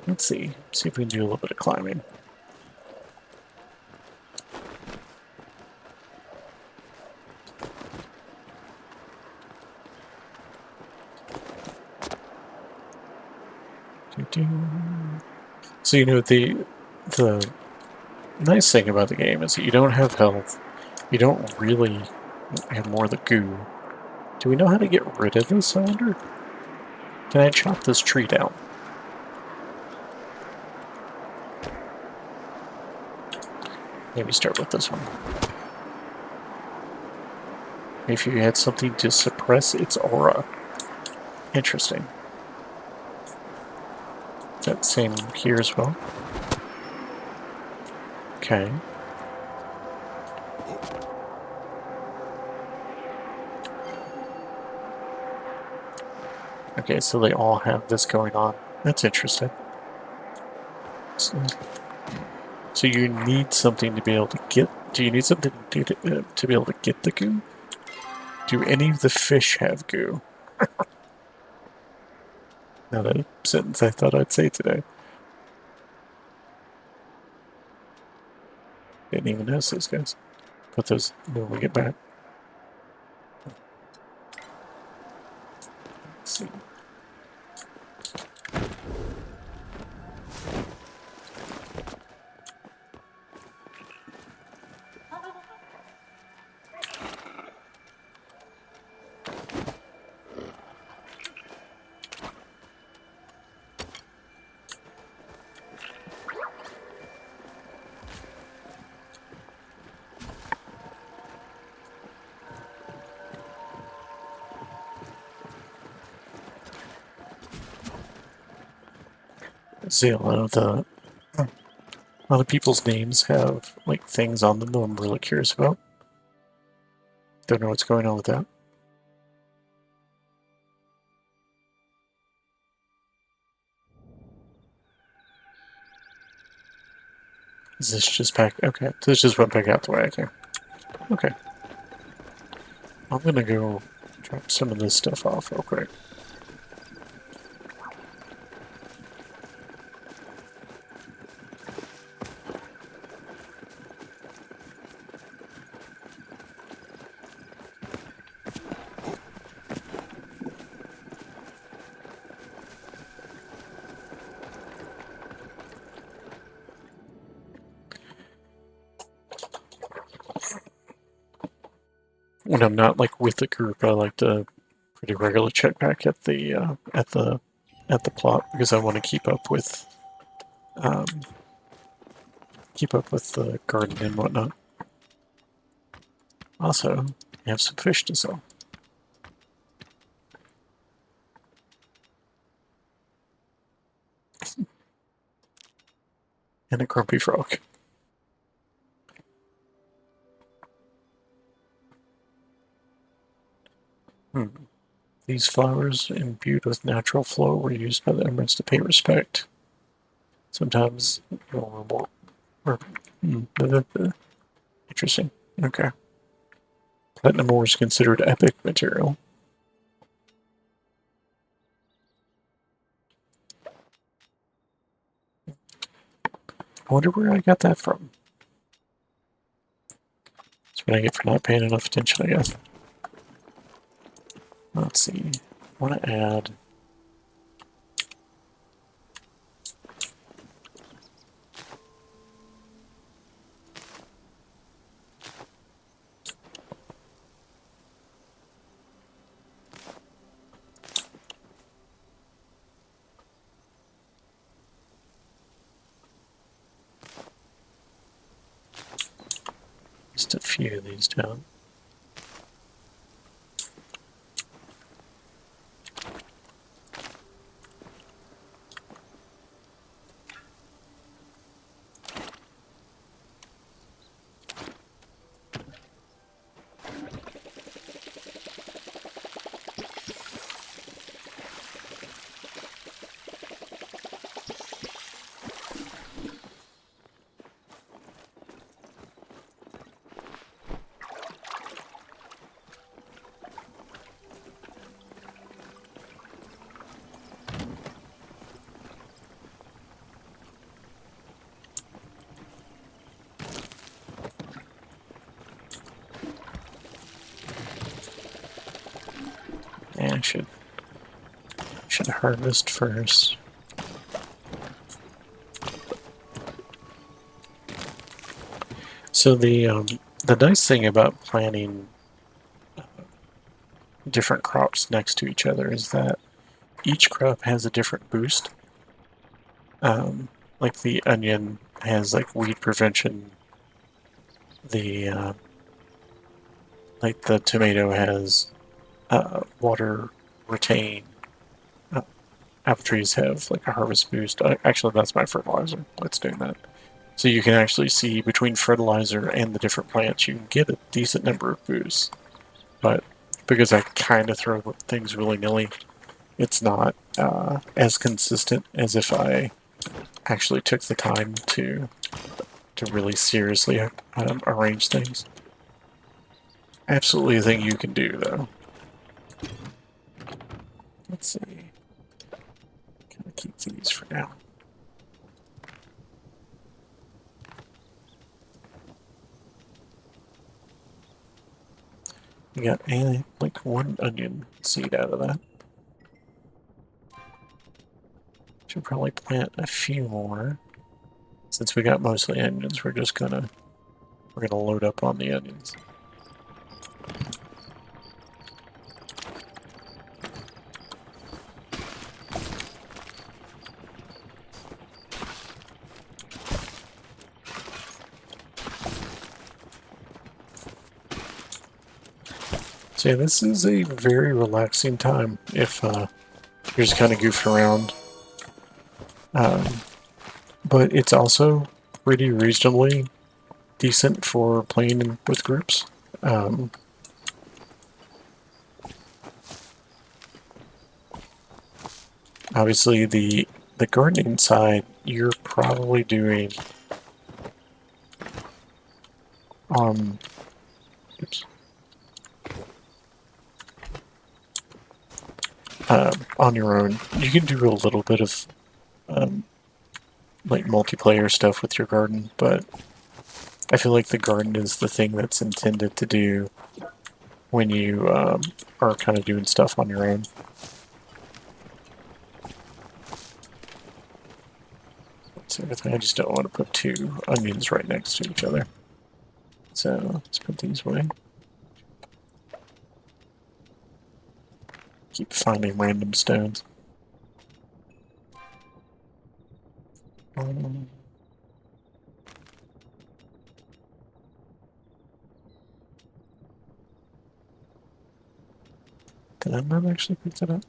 Let's see. See if we can do a little bit of climbing. So you know the nice thing about the game is that you don't have health. You don't really have more of the goo. Do we know how to get rid of this, I wonder? Can I chop this tree down? Maybe start with this one. If you had something to suppress its aura. Interesting. Is that same here as well? Okay. Okay, so they all have this going on. That's interesting. So you need something to be able to get... Do you need something to be able to get the goo? Do any of the fish have goo? Not a sentence I thought I'd say today. Didn't even notice those guys. Put those when we get back. Let's see. See, a lot of people's names have like things on them that I'm really curious about. Don't know what's going on with that. Is this just back? Okay, this just went back out the way. Okay. Okay. I'm gonna go drop some of this stuff off real quick. When I'm not like with the group, I like to pretty regular check back at the plot because I want to um, keep up with the garden and whatnot. Also, I have some fish to sell. And a grumpy frog. These flowers, imbued with natural flow, were used by the Emirates to pay respect. Sometimes vulnerable. Interesting. Okay. Platinum ore is considered epic material. I wonder where I got that from. That's what I get for not paying enough attention, I guess. Let's see. I want to add. Just a few of these down. Yeah, I should harvest first. So the nice thing about planting different crops next to each other is that each crop has a different boost. Like the onion has like weed prevention. The like the tomato has water retain. Apple trees have like a harvest boost. Actually, that's my fertilizer. Let's do that. So you can actually see between fertilizer and the different plants, you can get a decent number of boosts. But because I kind of throw things willy-nilly, it's not as consistent as if I actually took the time to really seriously arrange things. Absolutely a thing you can do, though. Let's see. Can I keep these for now? We got like one onion seed out of that. Should probably plant a few more. Since we got mostly onions, we're gonna load up on the onions. So yeah, this is a very relaxing time if you're just kind of goofing around. But it's also pretty reasonably decent for playing with groups. Obviously, the gardening side, you're probably doing oops, on your own, you can do a little bit of like multiplayer stuff with your garden, but I feel like the garden is the thing that's intended to do when you are kind of doing stuff on your own. So I just don't want to put two onions right next to each other. So let's put these away. Keep finding random stones. Did I not actually pick that up?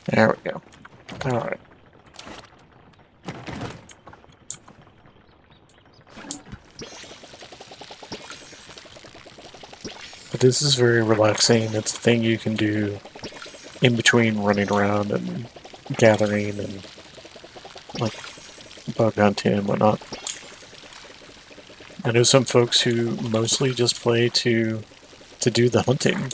There we go. Alright. But this is very relaxing. It's a thing you can do in between running around and gathering and like bug hunting and whatnot. I know some folks who mostly just play to do the hunting.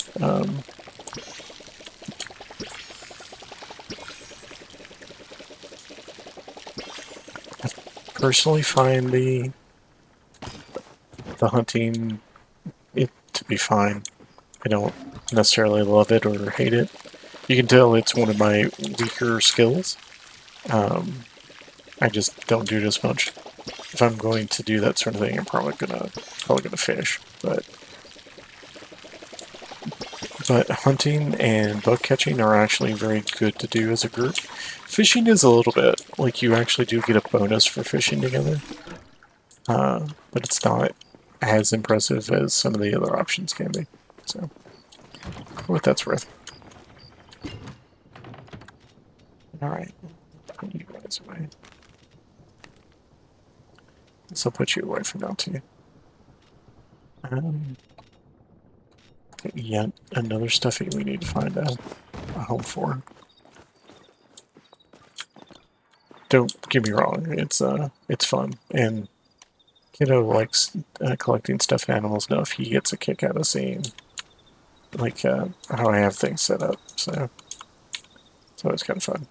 I personally find the hunting it to be fine. I don't necessarily love it or hate it. You can tell it's one of my weaker skills. I just don't do it as much. If I'm going to do that sort of thing, I'm probably gonna fish. But hunting and bug catching are actually very good to do as a group. Fishing is a little bit like you actually do get a bonus for fishing together, but it's not as impressive as some of the other options can be. So, for what that's worth. All right, put you guys away. This will put you away for now too. Yet another stuffy we need to find a home for. Don't get me wrong, it's fun, and kiddo likes collecting stuffed animals enough. He gets a kick out of seeing like how I have things set up, so it's always kind of fun.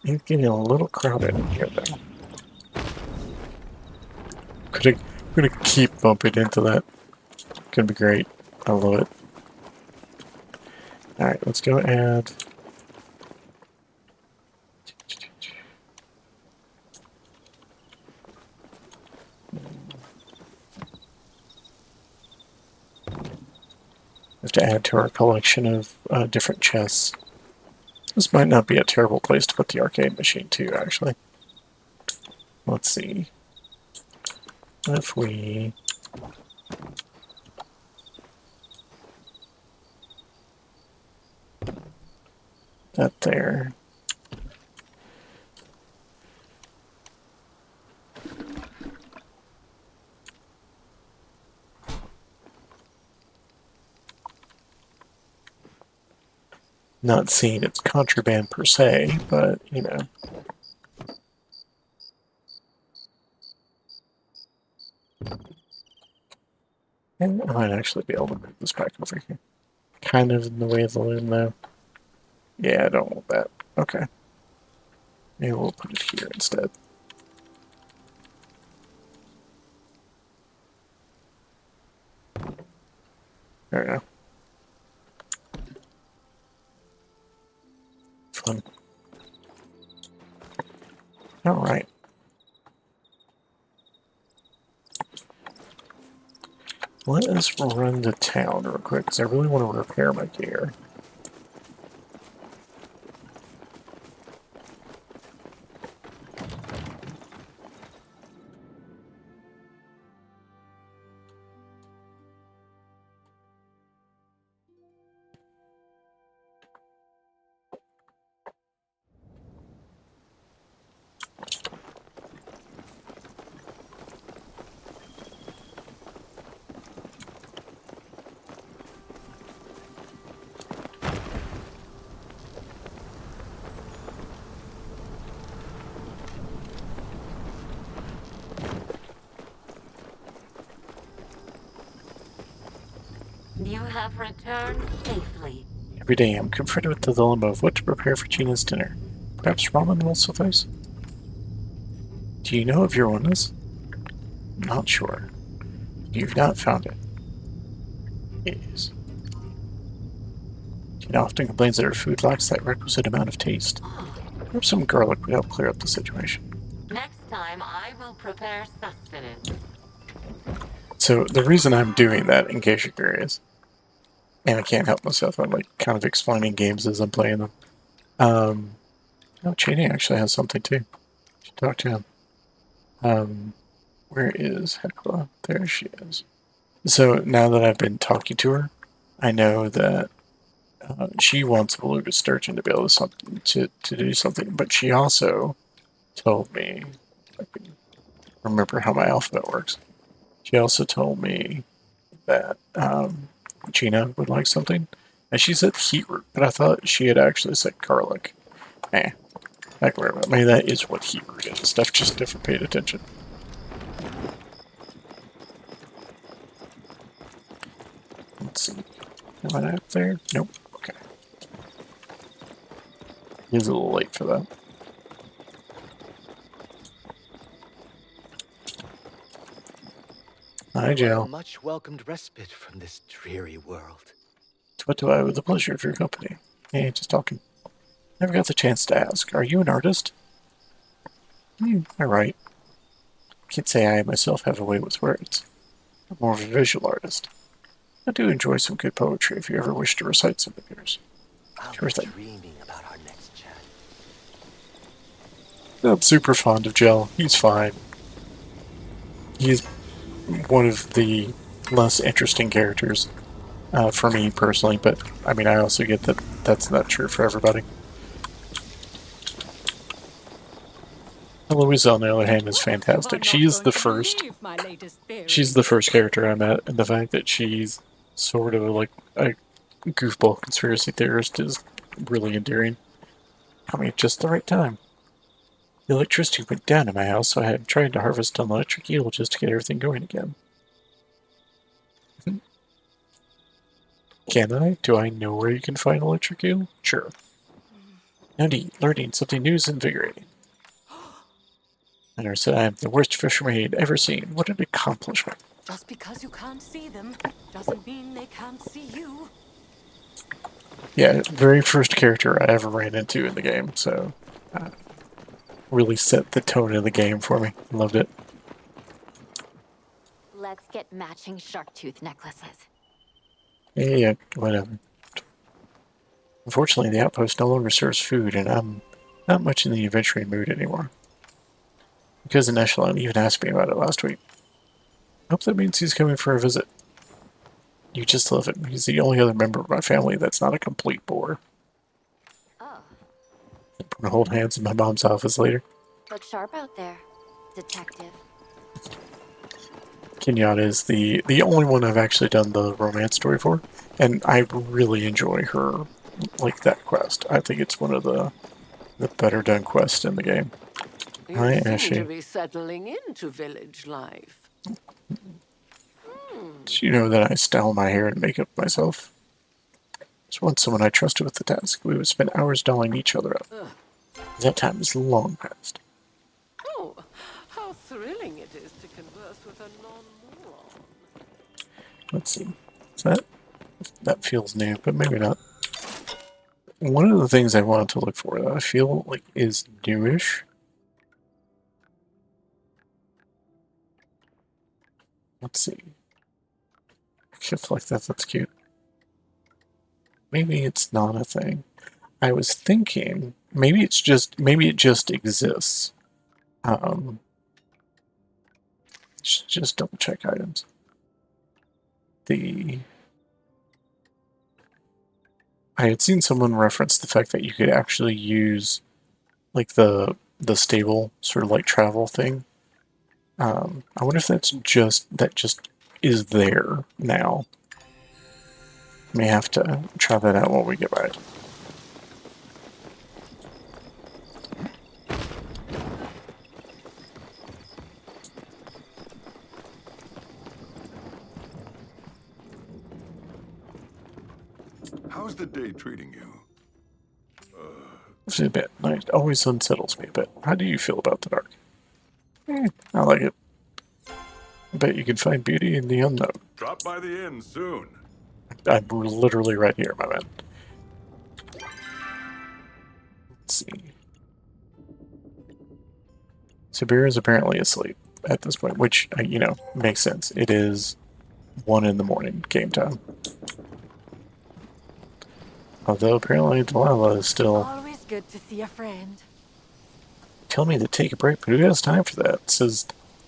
It's getting a little crowded in here though. Gonna keep bumping into that. Gonna be great. I love it. Alright, let's go add have to add to our collection of different chests. This might not be a terrible place to put the arcade machine too, actually. Let's see. If we that there. Not seeing it's contraband per se, but you know. And I might actually be able to move this back over here. Kind of in the way of the loom though. Yeah, I don't want that. Okay. Maybe we'll put it here instead. There we go. Fun. Alright. Let us run to town real quick, because I really want to repair my gear. You have returned safely. Every day I'm confronted with the dilemma of what to prepare for Gina's dinner. Perhaps ramen will suffice? Do you know of your illness? Not sure. You've not found it. Yes. Gina often complains that her food lacks that requisite amount of taste. Perhaps some garlic would help clear up the situation. Next time I will prepare sustenance. So the reason I'm doing that, in case you're curious, and I can't help myself, I'm like kind of explaining games as I'm playing them. Oh, Cheney actually has something too. Should talk to him. Where is Hecla? There she is. So now that I've been talking to her, I know that she wants a beluga sturgeon to be able to do something, but she also told me, I can remember how my alphabet works. She also told me that Gina would like something, and she said heatroot, but I thought she had actually said garlic. Heck, maybe that is what heatroot is. Stuff just never paid attention. Let's see. Am I up there? Nope. Okay. He's a little late for that. Hi, Jill. Much welcomed respite from this dreary world. What do I owe the pleasure of your company? Hey, just talking. Never got the chance to ask. Are you an artist? I write. Can't say I myself have a way with words. I'm more of a visual artist. I do enjoy some good poetry if you ever wish to recite some of yours. I'll Sure be thing. dreaming about our next chat. I'm super fond of Jell. He's fine. He's one of the less interesting characters for me personally, but I mean, I also get that that's not true for everybody. Louise, on the other hand, is fantastic. She's the first character I met, and the fact that she's sort of like a goofball conspiracy theorist is really endearing. Coming at just the right time. The electricity went down in my house, so I had tried to harvest an electric eel just to get everything going again. Can I? Do I know where you can find electric eel? Sure. Indeed, learning something new is invigorating. And I said I am the worst fisherman he'd ever seen. What an accomplishment. Just because you can't see them doesn't mean they can't see you. Yeah, very first character I ever ran into in the game, so really set the tone of the game for me. Loved it. Let's get matching shark tooth necklaces. Yeah, whatever. Unfortunately, the outpost no longer serves food, and I'm not much in the adventuring mood anymore. Because an echelon even asked me about it last week. Hope that means he's coming for a visit. You just love him. He's the only other member of my family that's not a complete bore. Oh, I'm gonna hold hands in my mom's office later. look sharp out there, detective. Kenyatta is the only one I've actually done the romance story for, and I really enjoy her, like, that quest. I think it's one of the better done quests in the game. You Hi, seem Ashley. to be settling into village life. Did you know that I style my hair and makeup myself? There's once someone I trusted with the task. We would spend hours dolling each other up. That time is long past. Oh, how thrilling it is to converse with a non-moron. Let's see. So that feels new, but maybe not. One of the things I wanted to look for that I feel like is newish. Let's see. Just like that, that's cute. Maybe it's not a thing. I was thinking maybe it just exists. Just double check items. I had seen someone reference the fact that you could actually use like the stable sort of like travel thing. I wonder if that just is there now. May have to try that out while we get back. How's the day treating you? It's a bit. Night always unsettles me a bit. How do you feel about the dark? I like it. I bet you can find beauty in the unknown. Drop by the inn soon. I'm literally right here, my man. Let's see. Sabir is apparently asleep at this point, which, you know, makes sense. It is 1 in the morning, game time. Although apparently Delilah is still Always good to see a friend. telling me to take a break, but who has time for that? Says,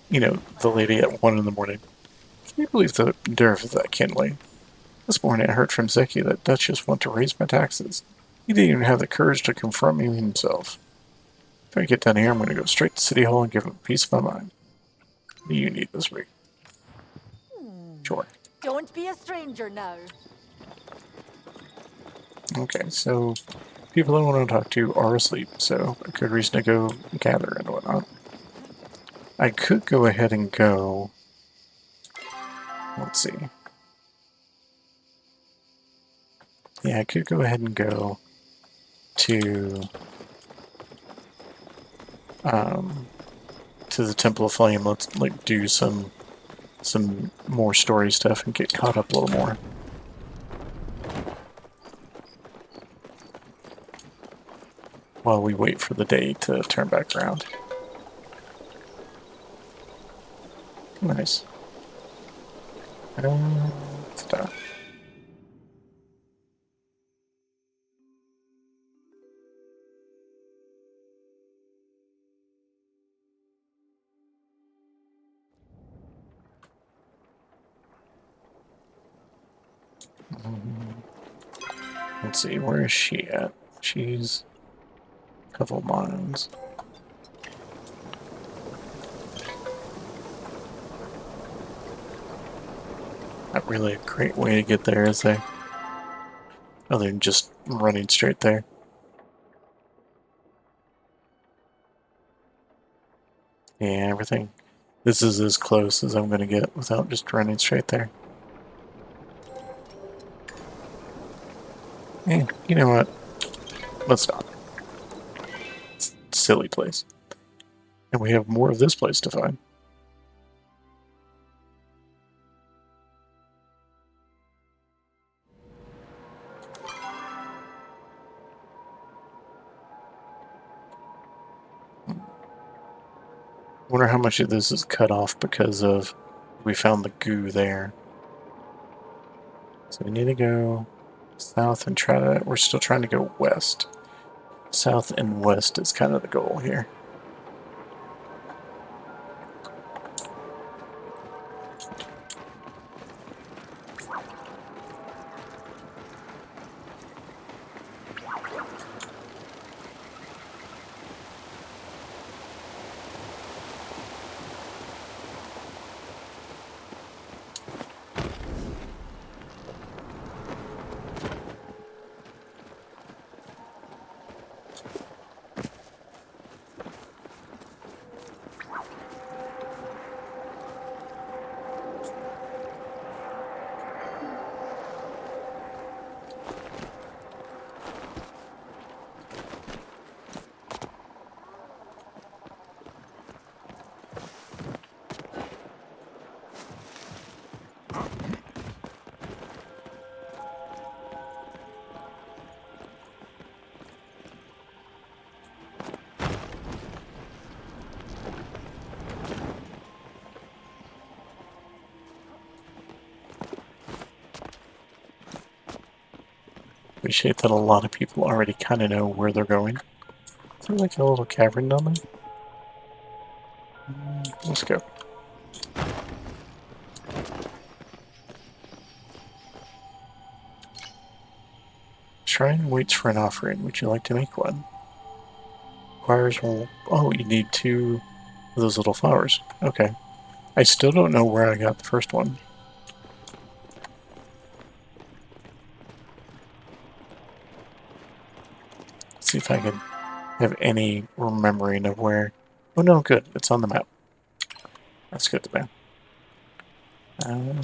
you know, the lady at 1 in the morning. Can you believe the nerve of that Kinley? This morning I heard from Zeki that Duchess want to raise my taxes. He didn't even have the courage to confront me himself. If I get down here, I'm going to go straight to City Hall and give him a piece of my mind. What do you need this week? Sure. Don't be a stranger now. Okay, so people I want to talk to are asleep, so a good reason to go gather and whatnot. I could go ahead and go... Let's see. Yeah, I could go ahead and go to the Temple of Flame. Let's like do some more story stuff and get caught up a little more. While we wait for the day to turn back around. Nice. Ta-da. Let's see, where is she at? She's a couple miles. Not really a great way to get there, is there? Other than just running straight there. Yeah, everything. This is as close as I'm going to get without just running straight there. Hey, you know what? Let's not. It's a silly place. And we have more of this place to find. Wonder how much of this is cut off because of we found the goo there. So we need to go south and try to... We're still trying to go west. South and west is kind of the goal here. Appreciate that a lot of people already kind of know where they're going. Is there like a little cavern down there? Let's go. Shrine waits for an offering. Would you like to make one? Requires will... Oh, you need 2 of those little flowers. Okay. I still don't know where I got the first one. Let's see if I can have any remembering of where... Oh no, good. It's on the map. That's good to know.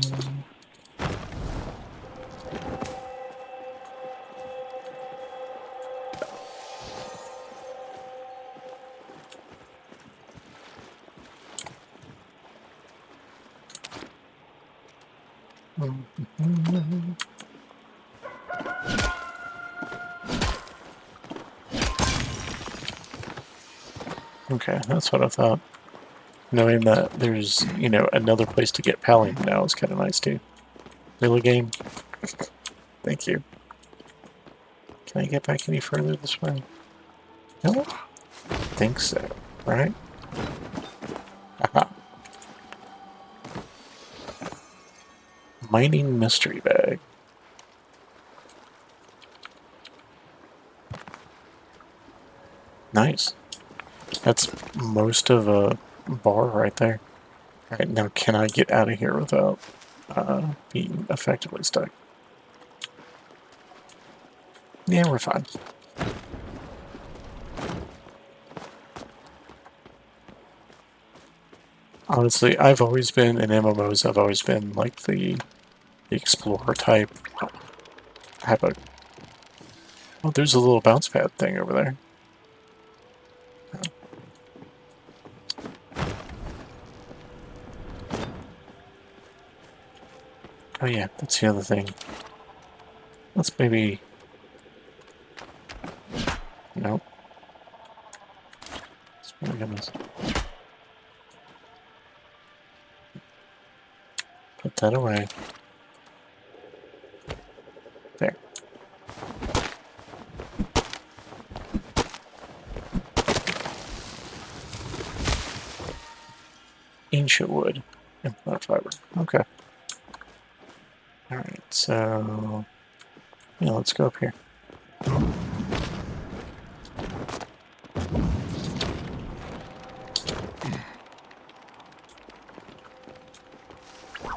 Okay, that's what I thought. Knowing that there's, you know, another place to get pallium now is kind of nice too. Really, game? Thank you. Can I get back any further this way? No? Think so, right? Aha. Mining mystery bag. Nice. That's most of a bar right there. Alright, now can I get out of here without being effectively stuck? Yeah, we're fine. Honestly, I've always been, in MMOs, I've always been like the explorer type. I have a... Oh, there's a little bounce pad thing over there. Oh yeah, that's the other thing. Let's maybe... Nope. Oh my goodness. Put that away. There. Ancient wood and plant fiber. Okay. Alright, so... Yeah, let's go up here.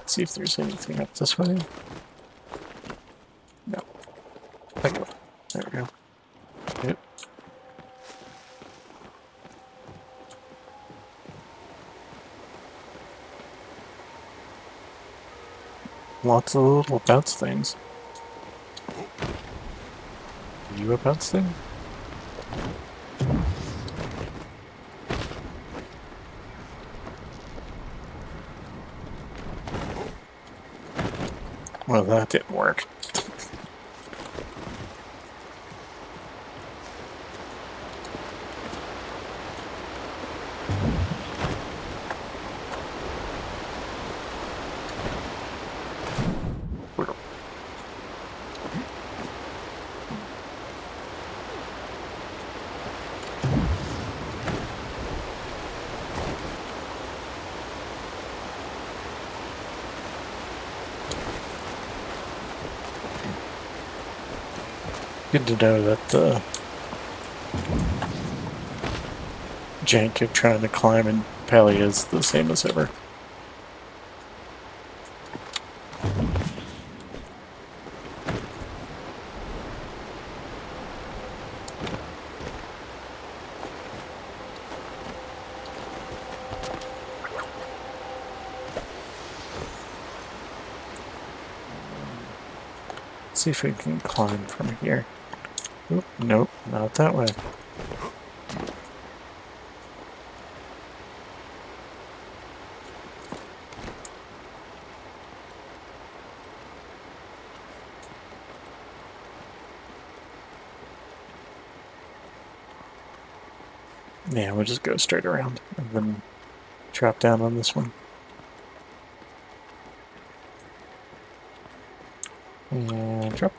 See if there's anything up this way. No. There we go. Yep. Lots of little bounce things. Are you a bounce thing? Well, that didn't work. Good to know that the jank of trying to climb in Pally is the same as ever. Let's see if we can climb from here. Oop, nope, not that way. Yeah, we'll just go straight around and then drop down on this one. And drop.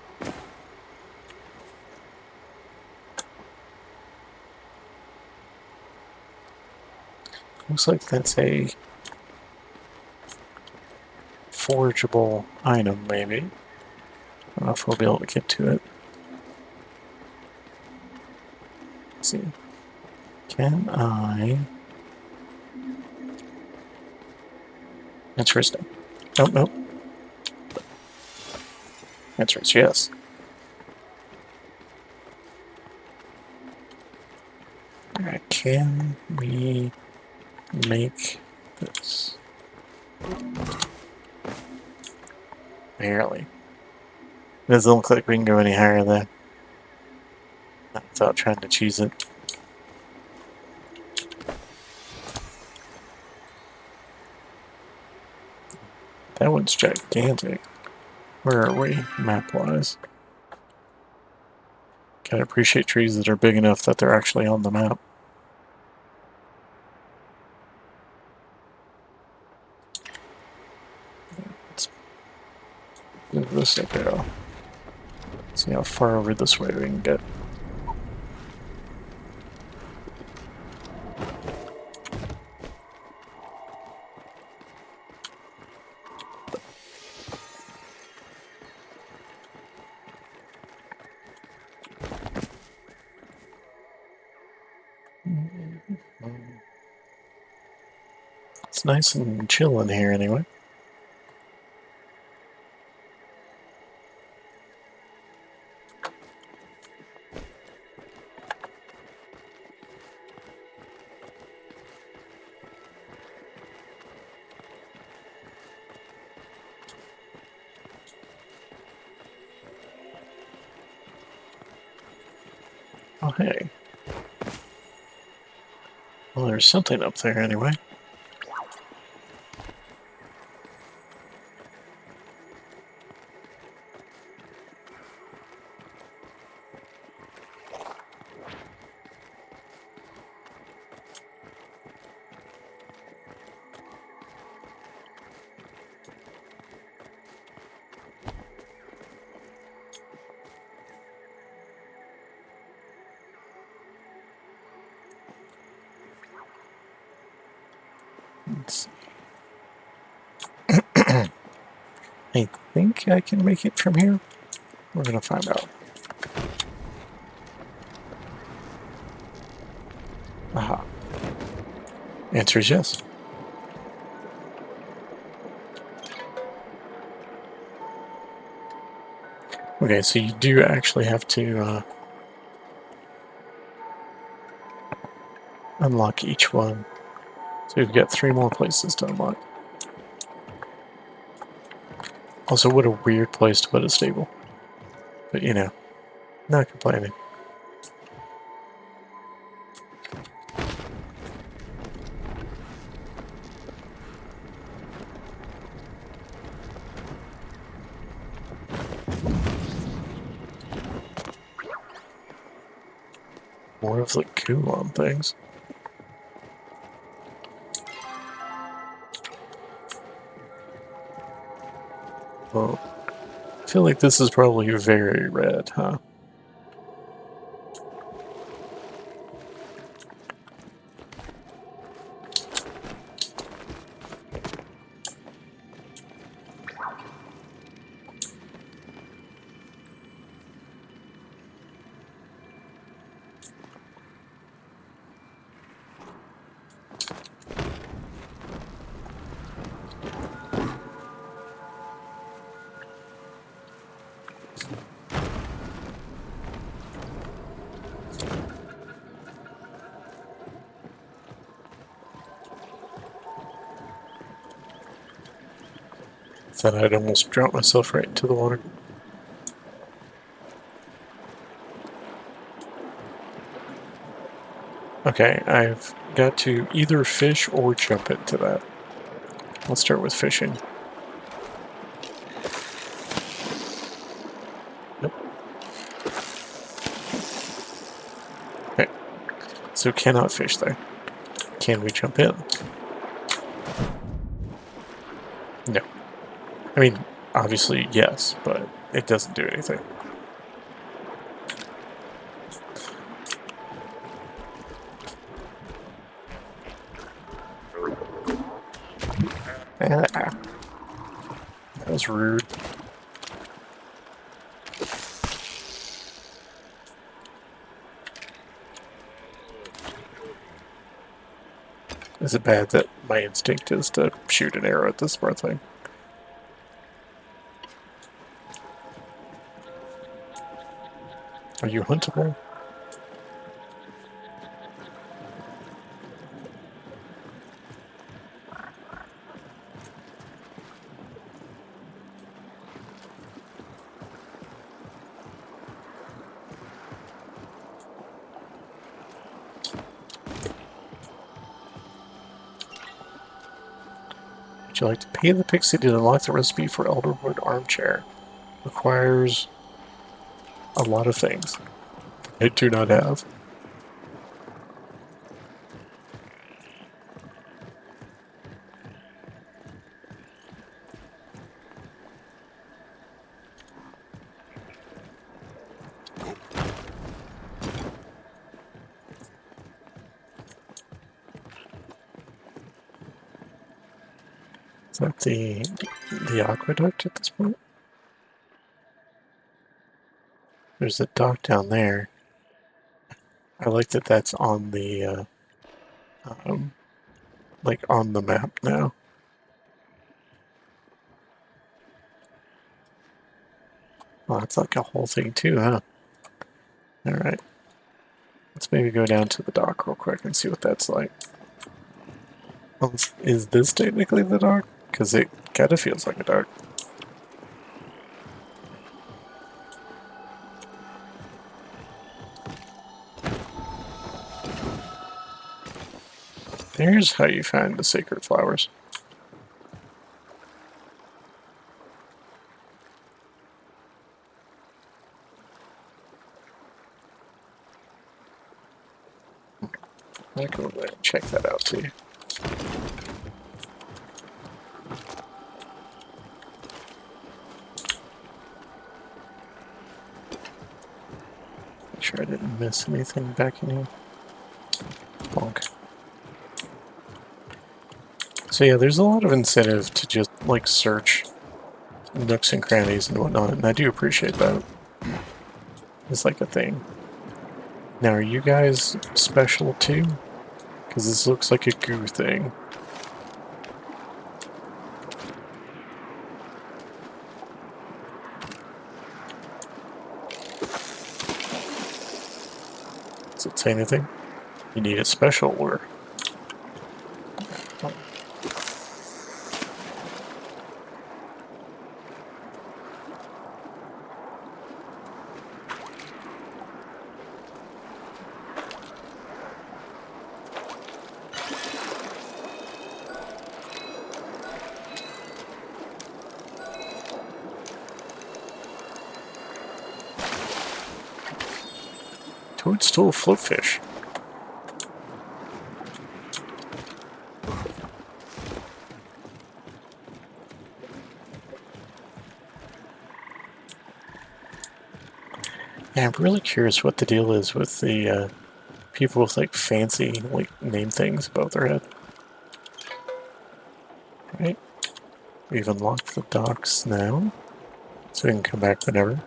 Looks like that's a forgeable item, maybe. I don't know if we'll be able to get to it. Let's see. Can I... Interesting. Nope, nope. Answer is yes. Alright, can we make this? Barely. It doesn't look like we can go any higher there. Not without trying to cheese it. That one's gigantic. Where are we, map-wise? Can I appreciate trees that are big enough that they're actually on the map? Let's move this up here. See how far over this way we can get. It's nice and chill in here anyway. Oh, hey. Well, there's something up there anyway. Let's see. I think I can make it from here. We're gonna find out. Aha. Answer is yes. Okay, so you do actually have to unlock each one. So we've got 3 more places to unlock. Also, what a weird place to put a stable. But you know, not complaining. More of the cool on things. Well, I feel like this is probably very red, huh? Thought I'd almost drop myself right into the water. Okay, I've got to either fish or jump into that. Let's start with fishing. Nope. Okay, so cannot fish there. Can we jump in? No. I mean, obviously, yes, but it doesn't do anything. Ah, that was rude. Is it bad that my instinct is to shoot an arrow at this poor thing? Are you huntable? Would you like to pay the pixie to unlock the recipe for Elderwood armchair? Requires a lot of things I do not have. Is that the aqueduct at this point? There's a dock down there. I like that that's on the, like on the map now. Well, that's like a whole thing too, huh? Alright. Let's maybe go down to the dock real quick and see what that's like. Is this technically the dock? Because it kind of feels like a dock. There's how you find the sacred flowers. I can go there and check that out too. Make sure I didn't miss anything back in here. Bonk. So yeah, there's a lot of incentive to just like search nooks and crannies and whatnot, and I do appreciate that. It's like a thing. Now, are you guys special too? Because this looks like a goo thing. Does it say anything? You need a special or? Toadstool floatfish. Yeah, I'm really curious what the deal is with the people with like fancy like name things above their head. Right? We've unlocked the docks now, so we can come back whenever.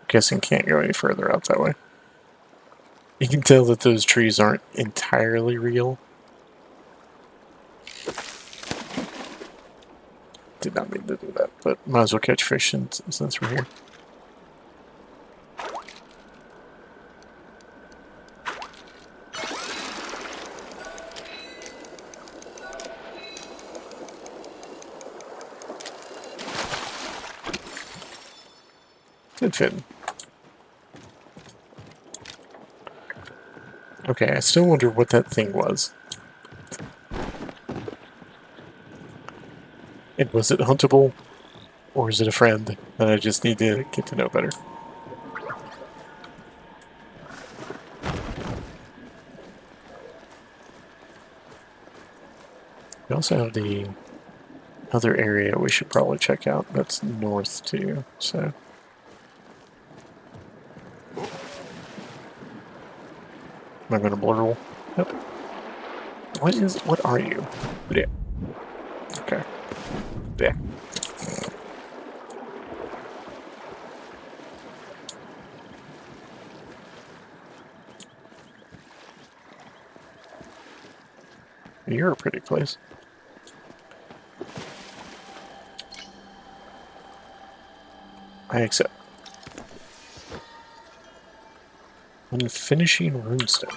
Guessing can't go any further out that way. You can tell that those trees aren't entirely real. Did not mean to do that, but might as well catch fish since we're here. Good fit. Okay, I still wonder what that thing was. And was it huntable? Or is it a friend that I just need to get to know better? We also have the other area we should probably check out. That's north too, so... Am I going to blurtle? Yep. What are you? Yeah. Okay. Yeah. You're a pretty place. I accept. When finishing runestone.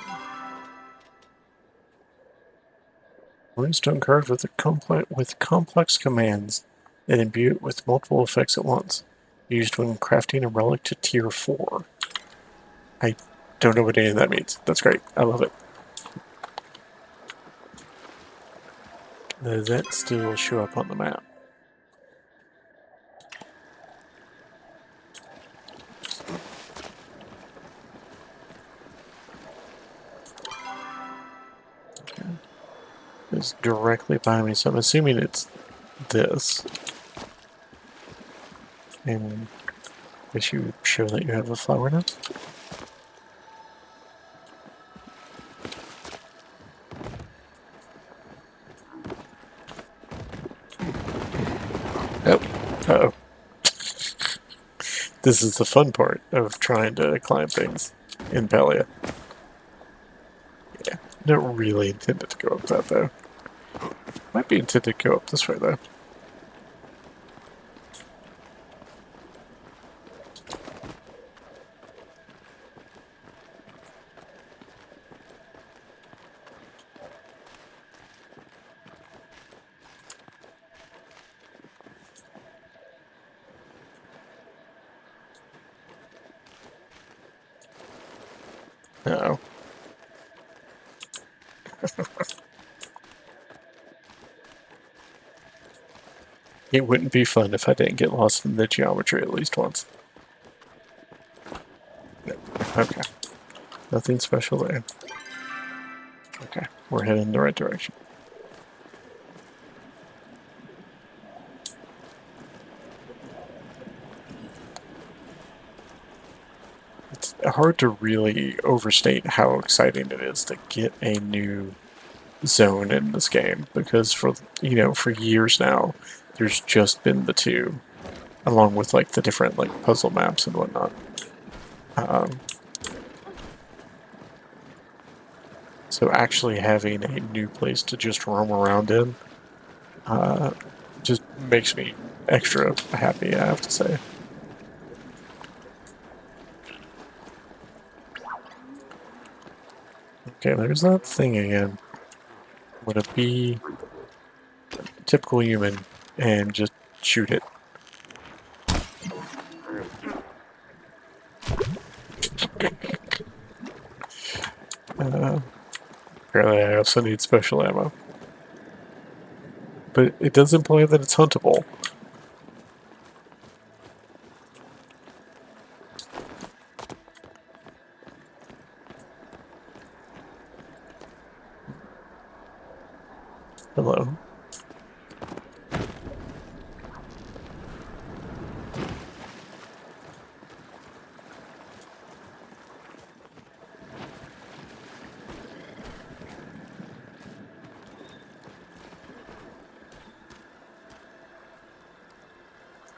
Runestone carved with complex commands that imbue it with multiple effects at once. Used when crafting a relic to tier 4. I Don't know what any of that means. That's great. I love it. Does that still show up on the map? Okay. It's directly behind me, so I'm assuming it's this. And I guess you show that you have a flower now. Oh. Uh-oh. This is the fun part of trying to climb things in Palia. Yeah, not really intended to go up that, though. Might be intended to go up this way, though. Uh-oh. It wouldn't be fun if I didn't get lost in the geometry at least once. No. Okay. Nothing special there. Okay, we're heading in the right direction. It's hard to really overstate how exciting it is to get a new zone in this game, because for years now there's just been the two, along with like the different like puzzle maps and whatnot. So actually having a new place to just roam around in just makes me extra happy, I have to say. Okay, there's that thing again. I'm gonna be a typical human and just shoot it. Apparently I also need special ammo. But it does imply that it's huntable. Hello.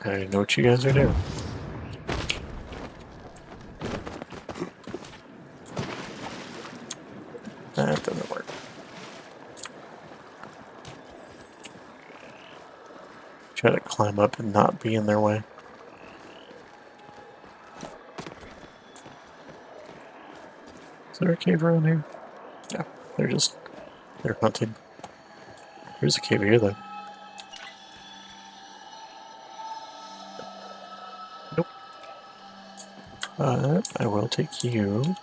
I know what you guys are doing. That doesn't work. Try to climb up and not be in their way. Is there a cave around here? Yeah, they're hunting. There's a cave here though. Nope. But I will take you.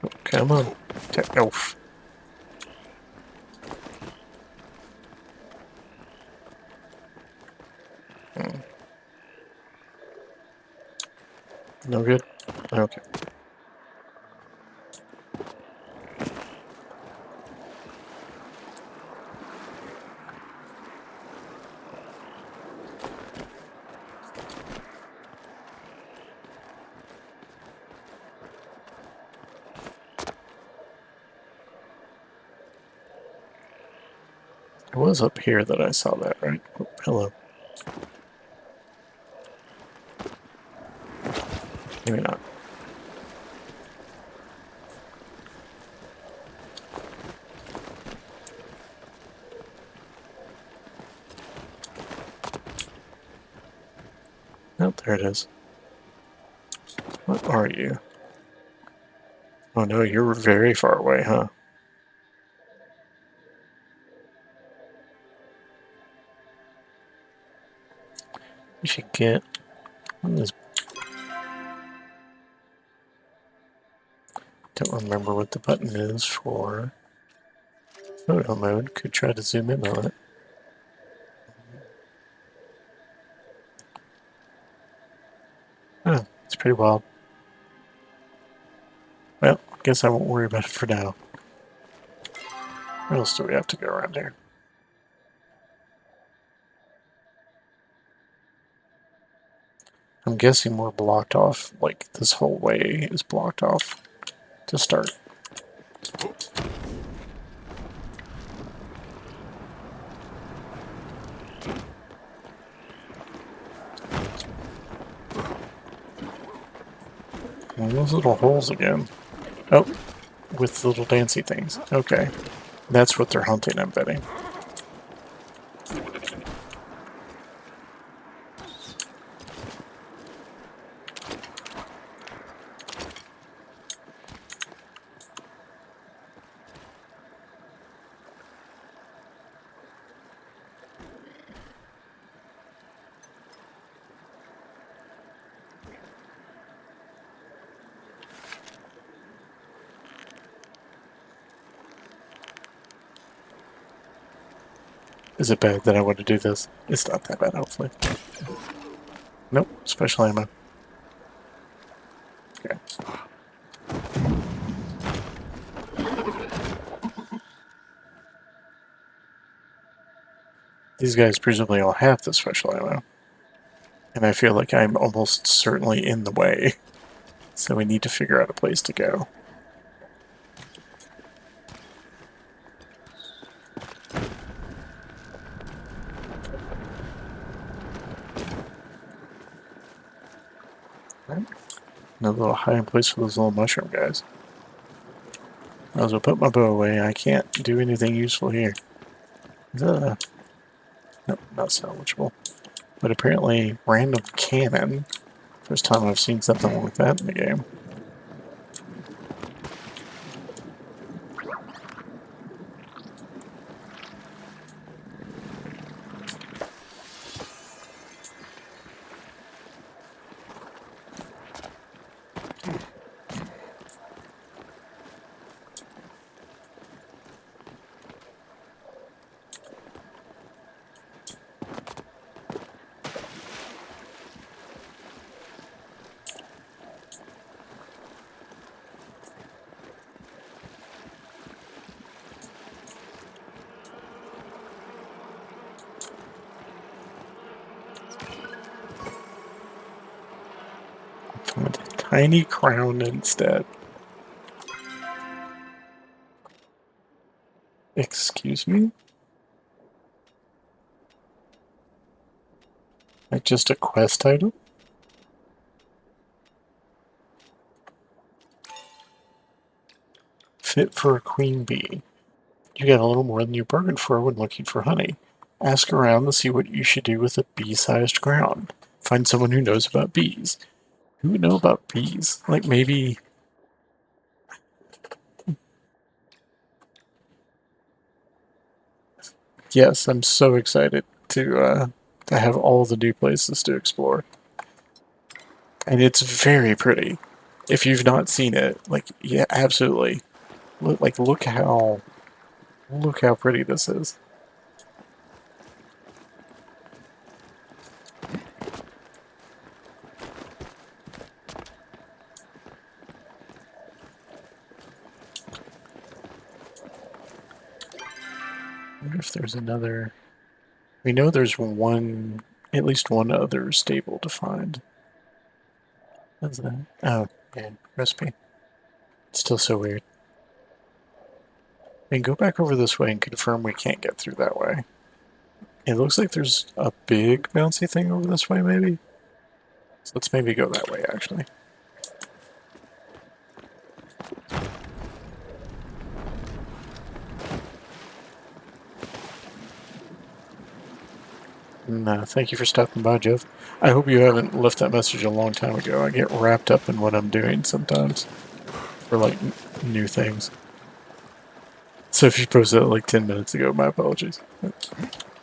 Oh, come on. Oof. No good? Okay. It was up here that I saw that, right? Oh, hello. Maybe not. Oh, there it is. What are you? Oh no, you're very far away, huh? We should get this. Don't remember what the button is for photo mode. Could try to zoom in on it. Oh, it's pretty wild. Well, I guess I won't worry about it for now. What else do we have to go around here? I'm guessing we're blocked off, like this whole way is blocked off to start. And those little holes again. Oh, with little dancy things. Okay. That's what they're hunting, I'm betting. Is it bad that I want to do this? It's not that bad, hopefully. Nope, special ammo. Okay. These guys presumably all have the special ammo. And I feel like I'm almost certainly in the way. So we need to figure out a place to go. Right. Another little hiding place for those little mushroom guys. I was gonna put my bow away. I can't do anything useful here. Nope, not salvageable. But apparently, random cannon. First time I've seen something like that in the game. Find a tiny crown instead. Excuse me? Like just a quest item? Fit for a queen bee. You get a little more than you bargained for when looking for honey. Ask around to see what you should do with a bee-sized crown. Find someone who knows about bees. Who would know about bees? Like maybe... Yes, I'm so excited to have all the new places to explore. And it's very pretty. If you've not seen it, like, yeah, absolutely. Look how pretty this is. I wonder if there's another... We know there's one, at least one other stable to find. What's that? Oh, yeah, recipe. It's still so weird. And go back over this way and confirm we can't get through that way. It looks like there's a big bouncy thing over this way, maybe? So let's maybe go that way, actually. No, thank you for stopping by, Jeff. I hope you haven't left that message a long time ago. I get wrapped up in what I'm doing sometimes for like new things. So if you posted it like 10 minutes ago, my apologies. But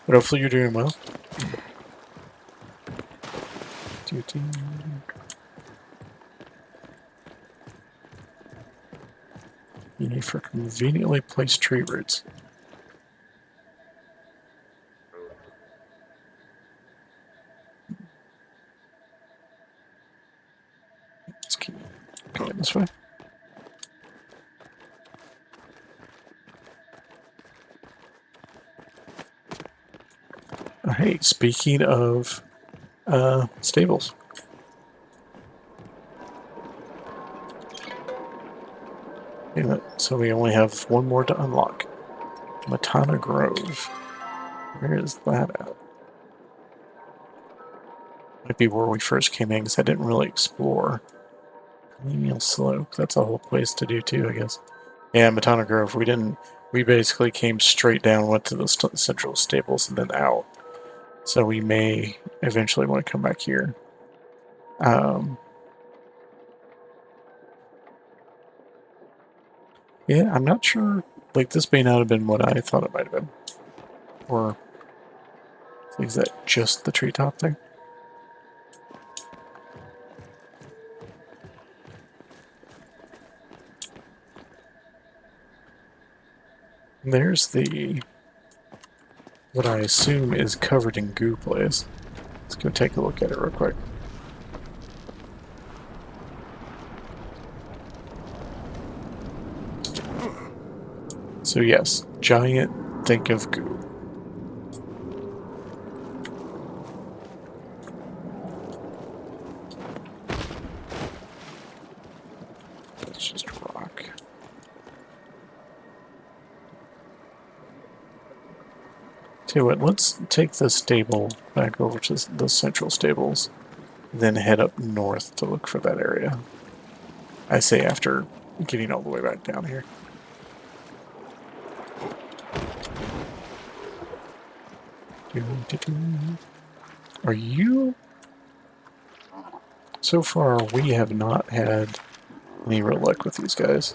hopefully you're doing well. You need for conveniently placed tree roots. Let's keep going this way. Hey, speaking of stables. So we only have one more to unlock. Matana Grove. Where is that at? Might be where we first came in because I didn't really explore. Colonial Slope. That's a whole place to do too, I guess. Yeah, Matana Grove. We didn't. We basically came straight down, went to the central stables, and then out. So we may eventually want to come back here. Yeah, I'm not sure. Like, this may not have been what I thought it might have been. Or is that just the treetop thing? There's the, what I assume is covered in goo place. Let's go take a look at it real quick. So yes, giant think of goo. It's just rock. Tell you what, let's take the stable back over to the central stables, then head up north to look for that area. I say after getting all the way back down here. Are you? So far, we have not had any real luck with these guys.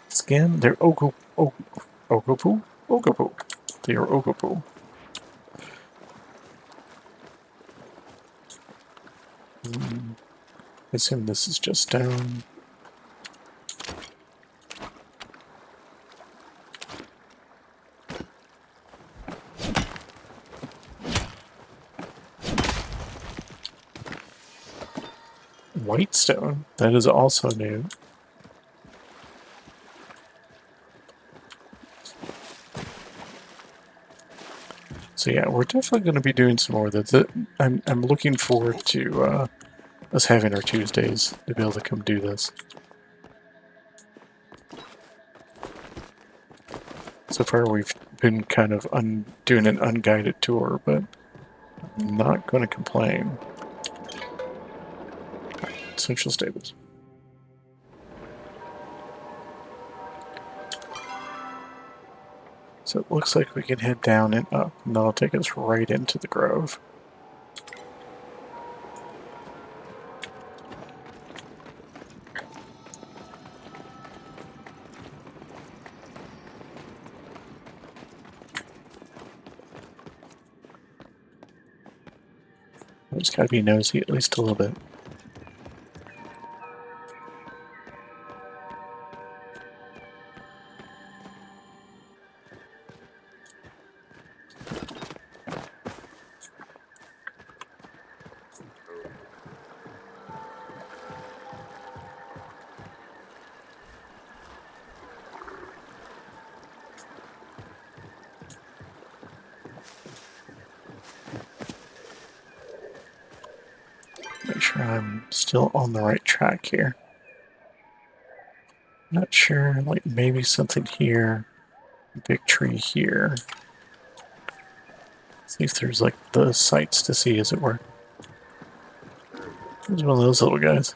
Scan, they're Ogopu. Ogopu. They are Ogopu. I assume this is just down. Whitestone. That is also new. So yeah, we're definitely going to be doing some more of that. I'm looking forward to us having our Tuesdays to be able to come do this. So far we've been kind of doing an unguided tour, but I'm not going to complain. Central Stables. So it looks like we can head down and up, and that'll take us right into the grove. I just gotta be nosy at least a little bit. Make sure I'm still on the right track here. Not sure, like maybe something here, big tree here. See if there's like the sights to see, as it were. There's one of those little guys.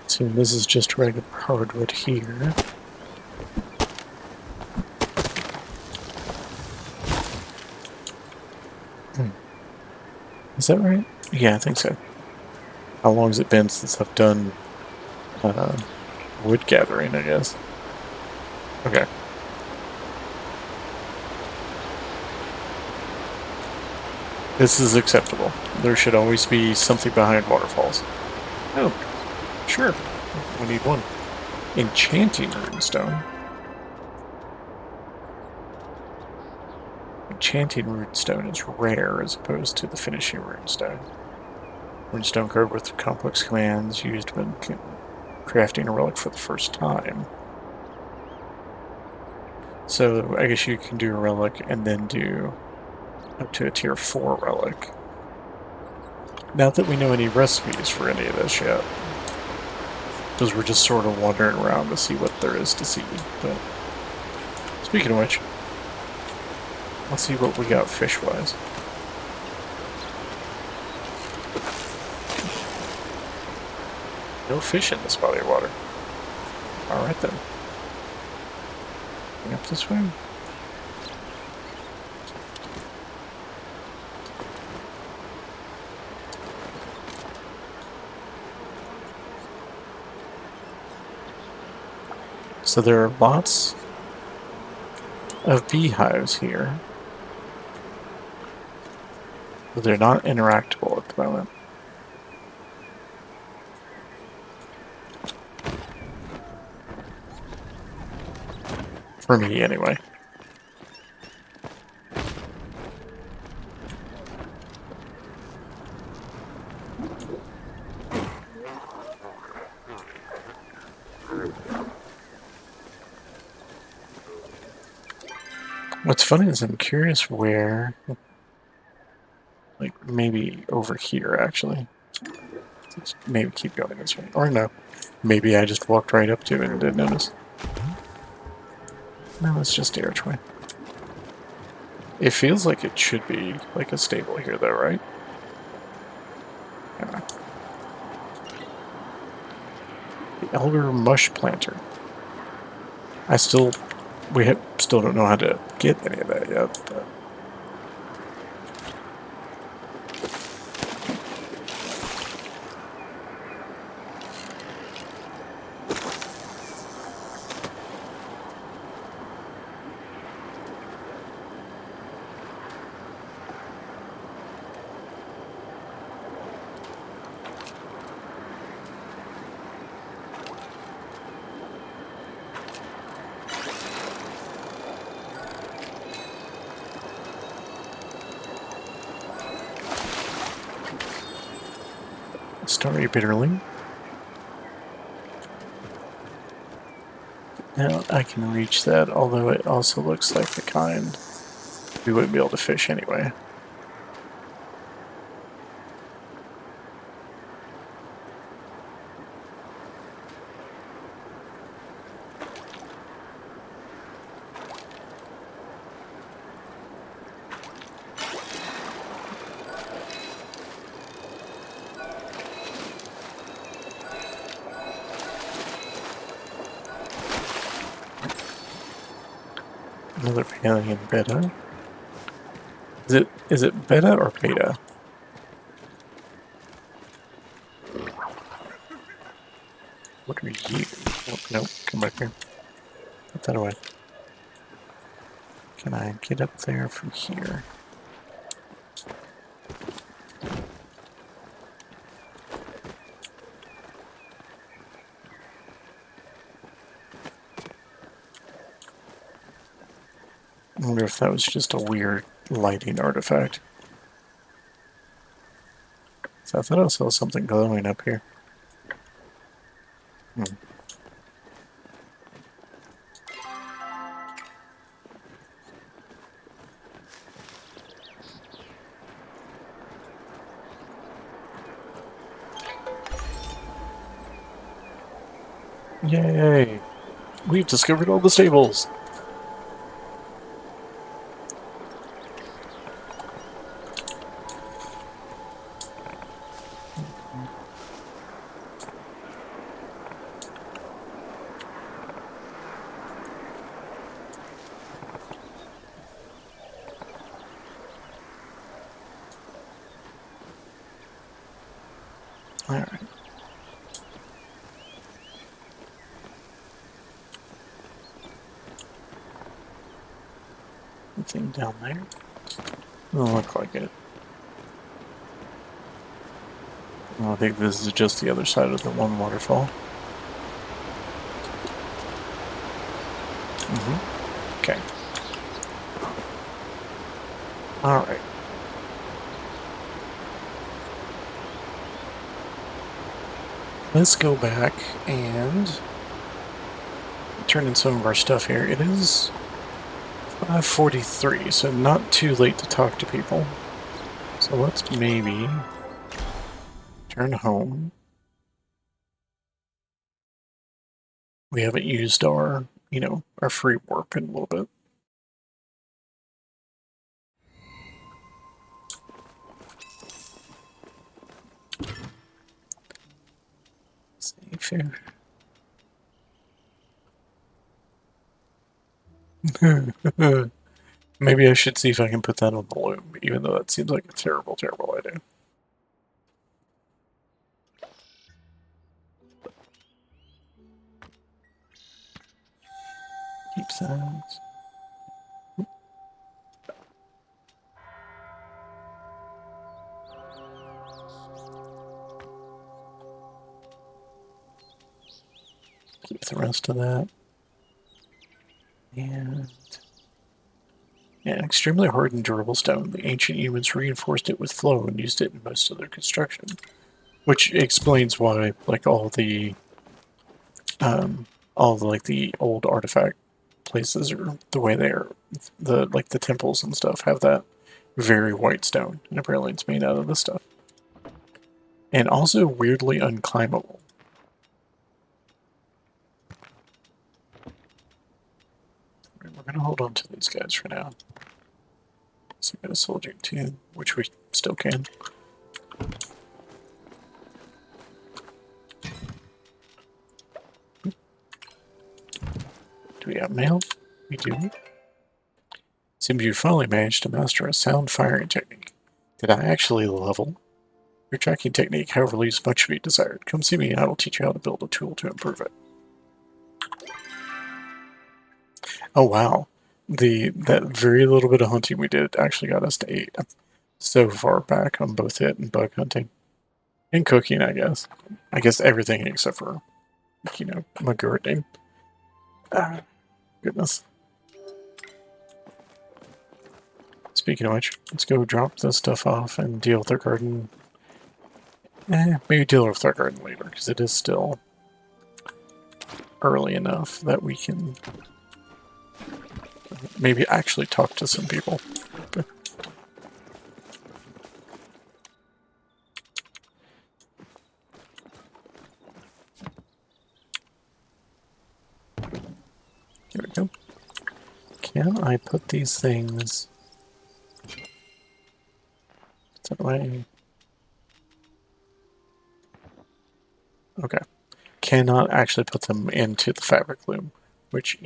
See, this is just regular hardwood here. Is that right? Yeah, I think so. How long has it been since I've done wood gathering, I guess? Okay. This is acceptable. There should always be something behind waterfalls. Oh, sure. We need one. Enchanting runestone. Enchanting runestone is rare as opposed to the finishing runestone. Runestone code with complex commands used when crafting a relic for the first time. So I guess you can do a relic and then do up to a tier 4 relic. Not that we know any recipes for any of this yet. Because we're just sort of wandering around to see what there is to see. But speaking of which, let's see what we got fish-wise. No fish in this body of water. Alright then. Going up this way. So there are lots of beehives here. But they're not interactable at the moment. For me, anyway. What's funny is I'm curious where, like maybe over here actually. Let's maybe keep going this way. Or no, maybe I just walked right up to it and didn't notice. No, it's just the archway. It feels like it should be like a stable here though, right? Yeah. The Elder Mush Planter. We still don't know how to get any of that yet, but... Starry Bitterling. Now I can reach that, although it also looks like the kind we wouldn't be able to fish anyway. Another alien beta. Is it beta or beta? What are you? Oh, nope, come back here. Put that away. Can I get up there from here? I wonder if that was just a weird lighting artifact. So I thought I saw something glowing up here. Hmm. Yay! We've discovered all the stables! Alright. Anything down there? Doesn't look like it. I think this is just the other side of the one waterfall. Okay. Alright. Let's go back and turn in some of our stuff here. It is 5:43, so not too late to talk to people. So let's maybe turn home. We haven't used our, our free warp in a little bit. Save here. Maybe I should see if I can put that on the loom, even though that seems like a terrible, terrible idea. Keep that. Keep the rest of that. And yeah, extremely hard and durable stone. The ancient humans reinforced it with flow and used it in most of their construction. Which explains why, like, like the old artifact places are the way they are. The temples and stuff have that very white stone, and apparently it's made out of this stuff. And also weirdly unclimbable. We're gonna hold on to these guys for now. So we got a soldier too, which we still can. Do we have mail? We do. Seems you finally managed to master a sound firing technique. Did I actually level? Your tracking technique, however, leaves much to be desired. Come see me and I will teach you how to build a tool to improve it. Oh wow. That very little bit of hunting we did actually got us to 8. I'm so far back on both hit and bug hunting. And cooking, I guess. I guess everything except for, my gardening. Ah, goodness. Speaking of which, let's go drop this stuff off and deal with our garden. Maybe deal with our garden later, because it is still early enough that we can maybe actually talk to some people. Here we go. Can I put these things that way? Okay. Cannot actually put them into the fabric loom, which,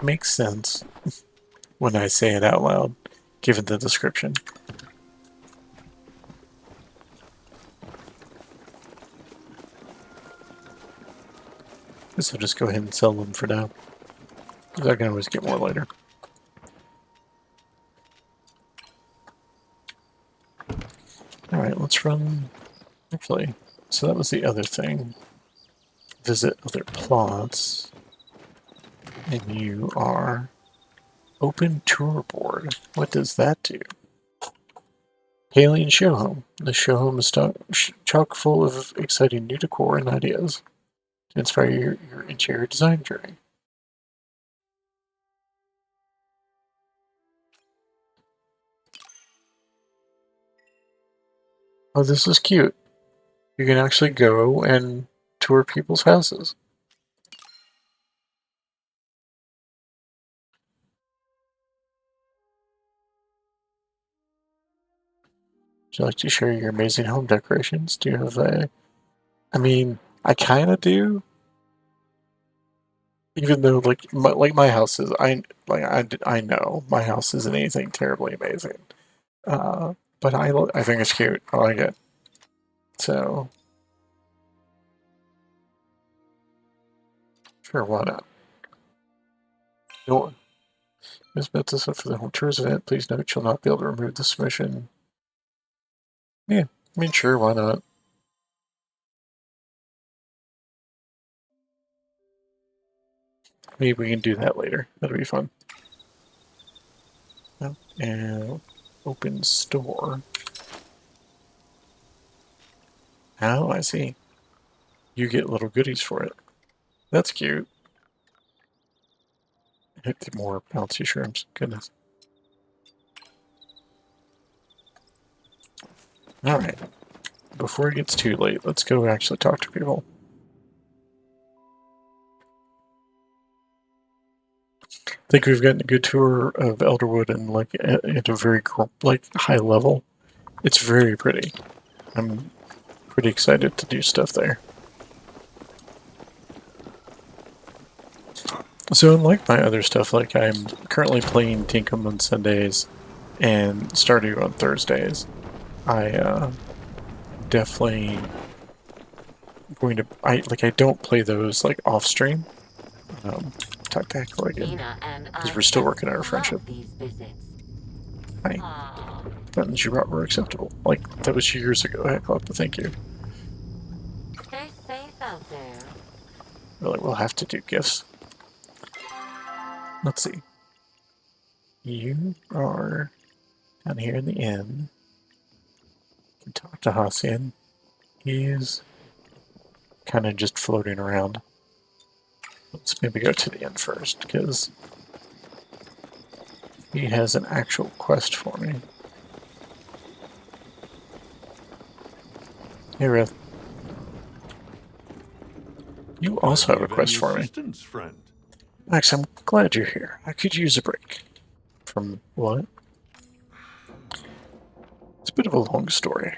makes sense. when I say it out loud, given the description. Guess I'll just go ahead and sell them for now, because I can always get more later. Alright, let's run... Actually, so that was the other thing. Visit other plots. And you are... Open tour board. What does that do? Alien show home. The show home is chock full of exciting new decor and ideas to inspire your interior design journey. Oh, this is cute. You can actually go and tour people's houses. Would you like to share your amazing home decorations? Do you have a... I mean, I kind of do. Even though, like my house is... I know my house isn't anything terribly amazing. But I think it's cute. I like it. So... Sure, why not? No, Ms. Bethesda for the home tours event. Please note you'll not be able to remove the submission. Yeah, I mean, sure, why not? Maybe we can do that later. That'll be fun. Oh, and open store. Oh, I see. You get little goodies for it. That's cute. Hit more bouncy shrooms. Goodness. Alright. Before it gets too late, let's go actually talk to people. I think we've gotten a good tour of Elderwood and like at a very high level. It's very pretty. I'm pretty excited to do stuff there. So unlike my other stuff, like I'm currently playing Tinkham on Sundays and Stardew on Thursdays, I definitely going to I don't play those like off stream. Talk back again because we're still working on our friendship. Hi. Buttons you brought were acceptable. Like that was years ago. Heck, I'll have to thank you. Stay safe out there. Really, we'll have to do gifts. Let's see. You are down here in the inn. You can talk to Hassian. He's kind of just floating around. Let's maybe go to the inn first, because he has an actual quest for me. Hey, Rith. You also have a quest for me. Friend. Max, I'm glad you're here. I could use a break. From what? It's a bit of a long story.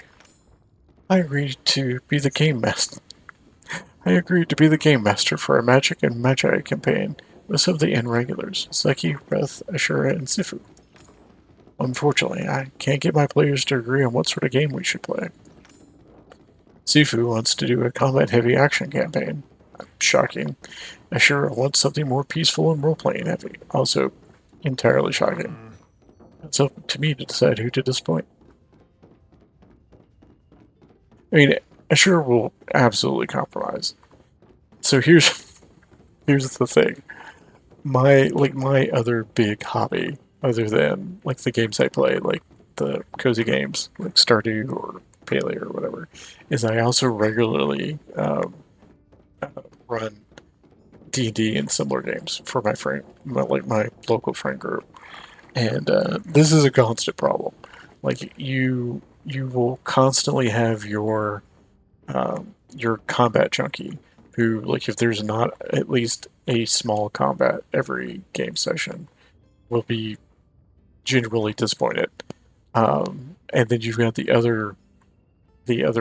I agreed to be the game master. I agreed to be the game master for a Magic and Magi campaign with some of the inn regulars, Seki, Reth, Ashura, and Sifu. Unfortunately, I can't get my players to agree on what sort of game we should play. Sifu wants to do a combat-heavy action campaign. Shocking. Ashura wants something more peaceful and role-playing heavy. Also, entirely shocking. It's up to me to decide who to disappoint. I mean, Ashura will absolutely compromise. So here's the thing. My other big hobby, other than like the games I play, like the cozy games like Stardew or Pele or whatever, is I also regularly run D&D and similar games for my my local friend group, and this is a constant problem. Like you will constantly have your combat junkie who, like, if there's not at least a small combat every game session, will be genuinely disappointed. And then you've got the other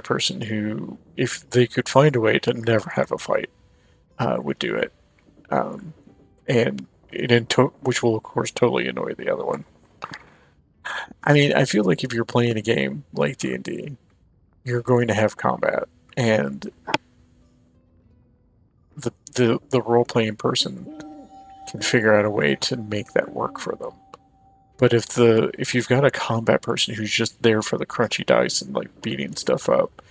person who, if they could find a way to never have a fight, would do it. And which will of course totally annoy the other one. I mean, I feel like if you're playing a game like D&D, you're going to have combat, and the role playing person can figure out a way to make that work for them. But if you've got a combat person who's just there for the crunchy dice and like beating stuff up,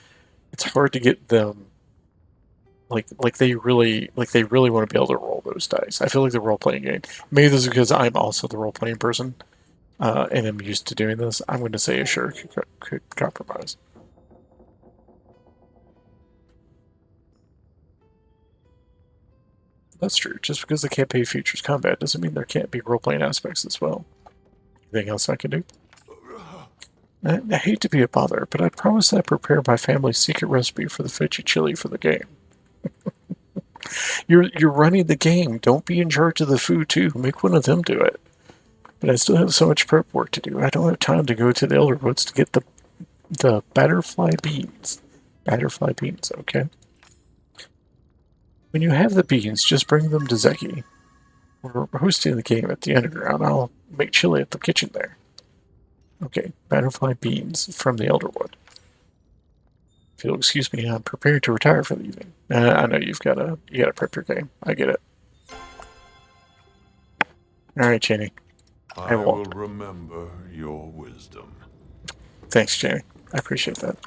it's hard to get them like they really want to be able to roll those dice. I feel like the role playing game. Maybe this is because I'm also the role playing person, and I'm used to doing this. I'm going to say a sure could compromise. That's true. Just because the campaign features combat doesn't mean there can't be role playing aspects as well. Anything else I can do? I hate to be a bother, but I promise I prepare my family's secret recipe for the fetchy chili for the game. You're running the game. Don't be in charge of the food too. Make one of them do it. But I still have so much prep work to do. I don't have time to go to the Elderwoods to get the butterfly beans. Butterfly beans, okay? When you have the beans, just bring them to Zeki. We're hosting the game at the Underground. I'll make chili at the kitchen there. Okay, butterfly beans from the Elderwood. If you'll excuse me, I'm prepared to retire for the evening. I know you gotta prep your game. I get it. All right, Jenny. I will remember your wisdom. Thanks, Jenny. I appreciate that.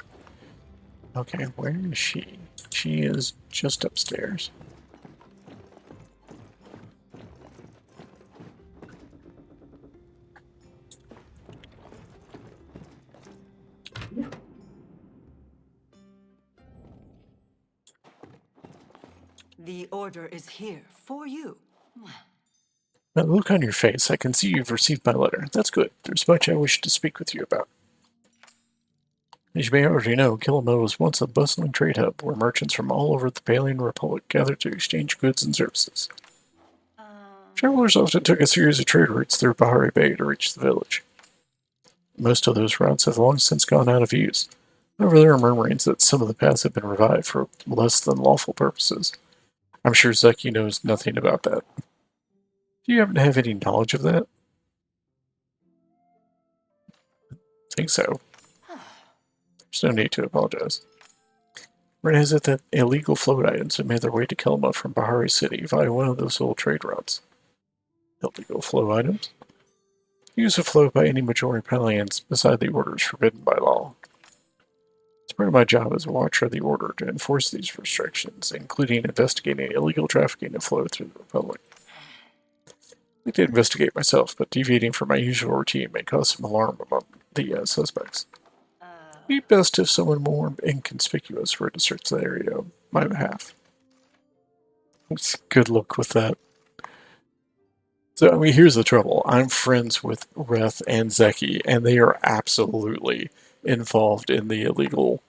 Okay, where is she? She is just upstairs. The order is here for you. That look on your face, I can see you've received my letter. That's good. There's much I wish to speak with you about. As you may already know, Killamel was once a bustling trade hub where merchants from all over the Balian Republic gathered to exchange goods and services. Travelers often took a series of trade routes through Bahari Bay to reach the village. Most of those routes have long since gone out of use. However, there are murmurings that some of the paths have been revived for less than lawful purposes. I'm sure Zeki knows nothing about that. Do you happen to have any knowledge of that? I think so. There's no need to apologize. Word has it that illegal float items have made their way to Kelma from Bahari City via one of those old trade routes. Illegal flow items? Use of float by any majority Palians beside the order is forbidden by law. It's part of my job as a watcher of the order to enforce these restrictions, including investigating illegal trafficking of flow through the Republic. I like to investigate myself, but deviating from my usual routine may cause some alarm among the suspects. It'd be best if someone more inconspicuous were to search the area on my behalf. It's good luck with that. So, I mean, here's the trouble. I'm friends with Reth and Zeki, and they are absolutely involved in the illegal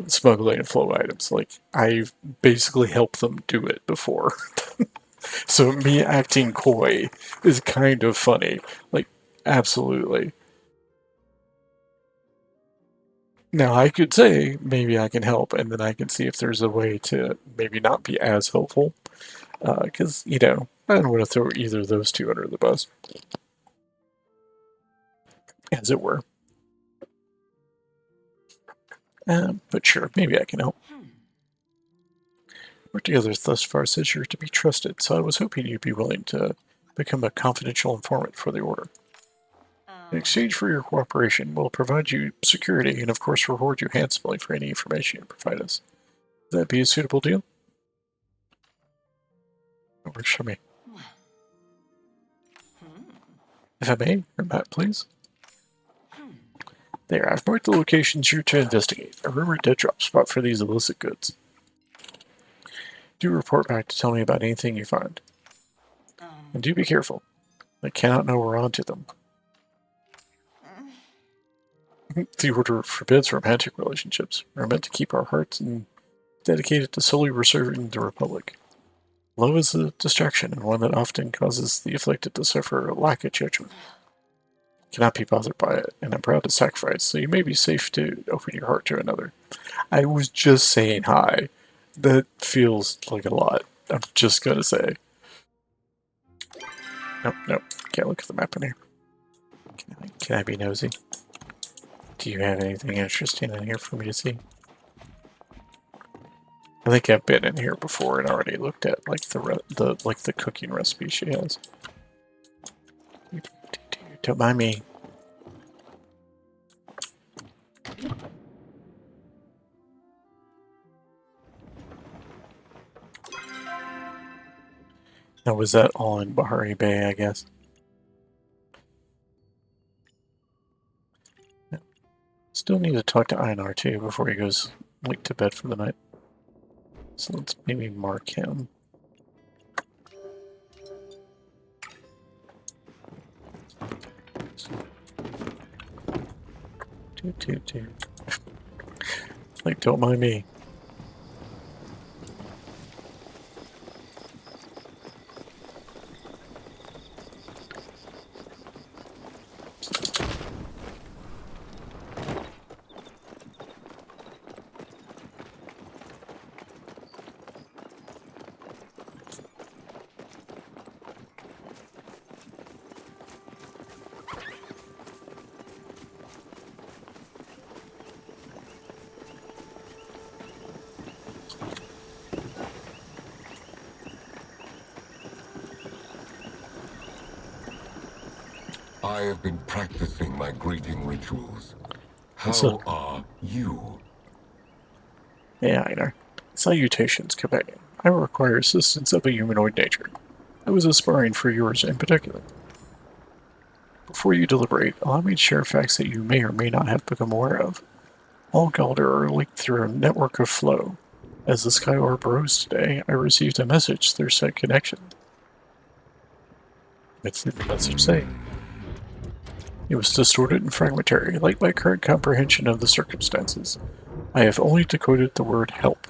smuggling of flow items. Like, I've basically helped them do it before. So me acting coy is kind of funny. Like, absolutely. Now, I could say, maybe I can help, and then I can see if there's a way to maybe not be as helpful. Because, I don't want to throw either of those two under the bus. As it were. But sure, maybe I can help. Work together thus far says you're to be trusted, so I was hoping you'd be willing to become a confidential informant for the Order. In exchange for your cooperation, we'll provide you security and, of course, reward you handsomely for any information you provide us. Would that be a suitable deal? That works for me. If I may, your map, please. There, I've marked the locations you're to investigate. A rumored dead drop spot for these illicit goods. Do report back to tell me about anything you find. And do be careful. They cannot know we're onto them. The Order forbids romantic relationships. We're meant to keep our hearts and dedicated to solely serving the Republic. Love is a distraction, and one that often causes the afflicted to suffer a lack of judgment. Cannot be bothered by it, and I'm proud to sacrifice, so you may be safe to open your heart to another. I was just saying hi. That feels like a lot. I'm just gonna say. Nope, nope. Can't look at the map in here. Can I be nosy? Do you have anything interesting in here for me to see? I think I've been in here before and already looked at like the cooking recipe she has. Don't mind me. Now was that all in Bahari Bay, I guess? Yeah. Still need to talk to Einar too before he goes like to bed for the night. So let's maybe mark him. Like, don't mind me. I have been practicing my greeting rituals. How So- are you? Yeah, Einar. Salutations, companion. I require assistance of a humanoid nature. I was aspiring for yours in particular. Before you deliberate, allow me to share facts that you may or may not have become aware of. All Galder are linked through a network of flow. As the sky orb rose today, I received a message through said connection. What's the message say? It was distorted and fragmentary, like my current comprehension of the circumstances. I have only decoded the word help.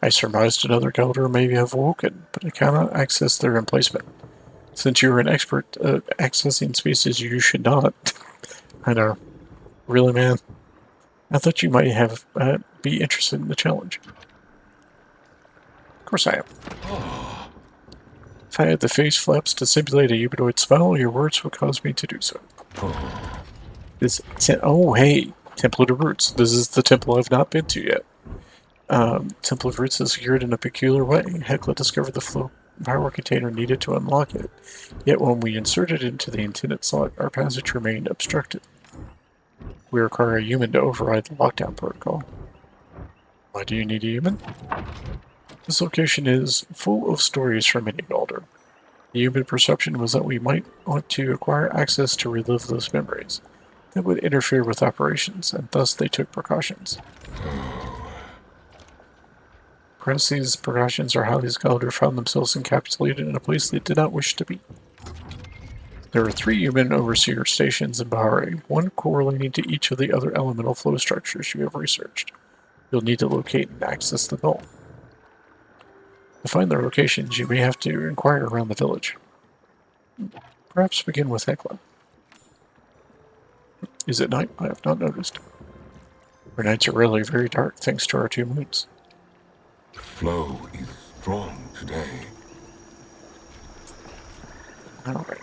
I surmised another Galder may have awoken, but I cannot access their emplacement. Since you are an expert at accessing spaces you should not. I know. Really, man? I thought you might have be interested in the challenge. Of course I am. If I had the face flaps to simulate a humanoid smile, your words would cause me to do so. Oh, hey, Temple of the Roots. This is the temple I've not been to yet. Temple of Roots is secured in a peculiar way. Hecla discovered the flow power container needed to unlock it. Yet when we inserted it into the intended slot, our passage remained obstructed. We require a human to override the lockdown protocol. Why do you need a human? This location is full of stories from many Galder. The human perception was that we might want to acquire access to relive those memories. That would interfere with operations, and thus they took precautions. Perhaps these precautions are how these Galder found themselves encapsulated in a place they did not wish to be. There are 3 human overseer stations in Bahari, one correlating to each of the other elemental flow structures you have researched. You'll need to locate and access them all. To find their locations, you may have to inquire around the village. Perhaps begin with Hecla. Is it night? I have not noticed. Our nights are really very dark thanks to our 2 moons. Flow is strong today. Alright.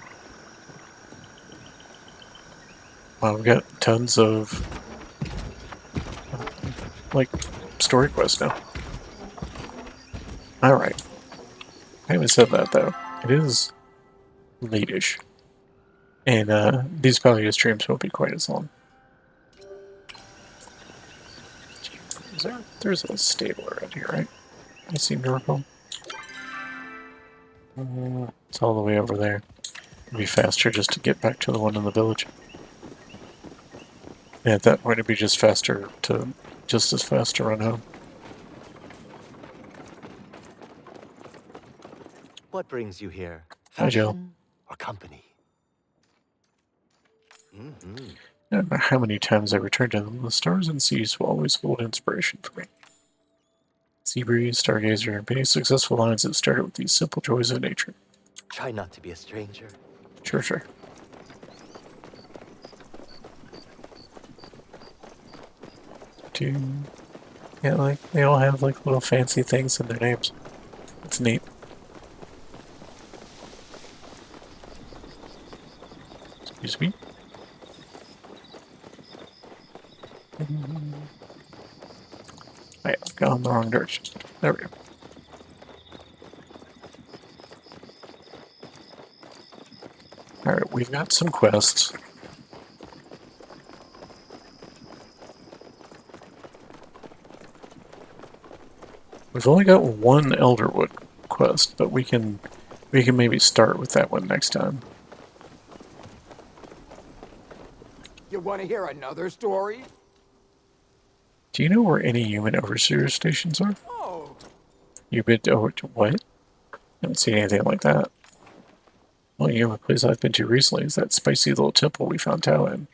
Well, we've got tons of like story quests now. Alright. I haven't said that though. It is late-ish. And these Palia streams won't be quite as long. There's a stable around here, right? I seem to recall. It's all the way over there. It'd be faster just to get back to the one in the village. Yeah, at that point it'd be just as fast to run home. What brings you here? Hi, Jill. Fashion or company? Mm-hmm. No matter how many times I return to them, the stars and seas will always hold inspiration for me. Seabreeze, Stargazer, many successful lines that started with these simple joys of nature. Try not to be a stranger. Sure, sure. Yeah, like, they all have like little fancy things in their names. It's neat. Excuse me. I've gone the wrong direction. There we go. Alright, we've got some quests. We've only got one Elderwood quest, but we can maybe start with that one next time. You want to hear another story? Do you know where any human overseer stations are? Oh, You've been over to what? I haven't seen anything like that. The only human place I've been to recently is that spicy little temple we found Tao in.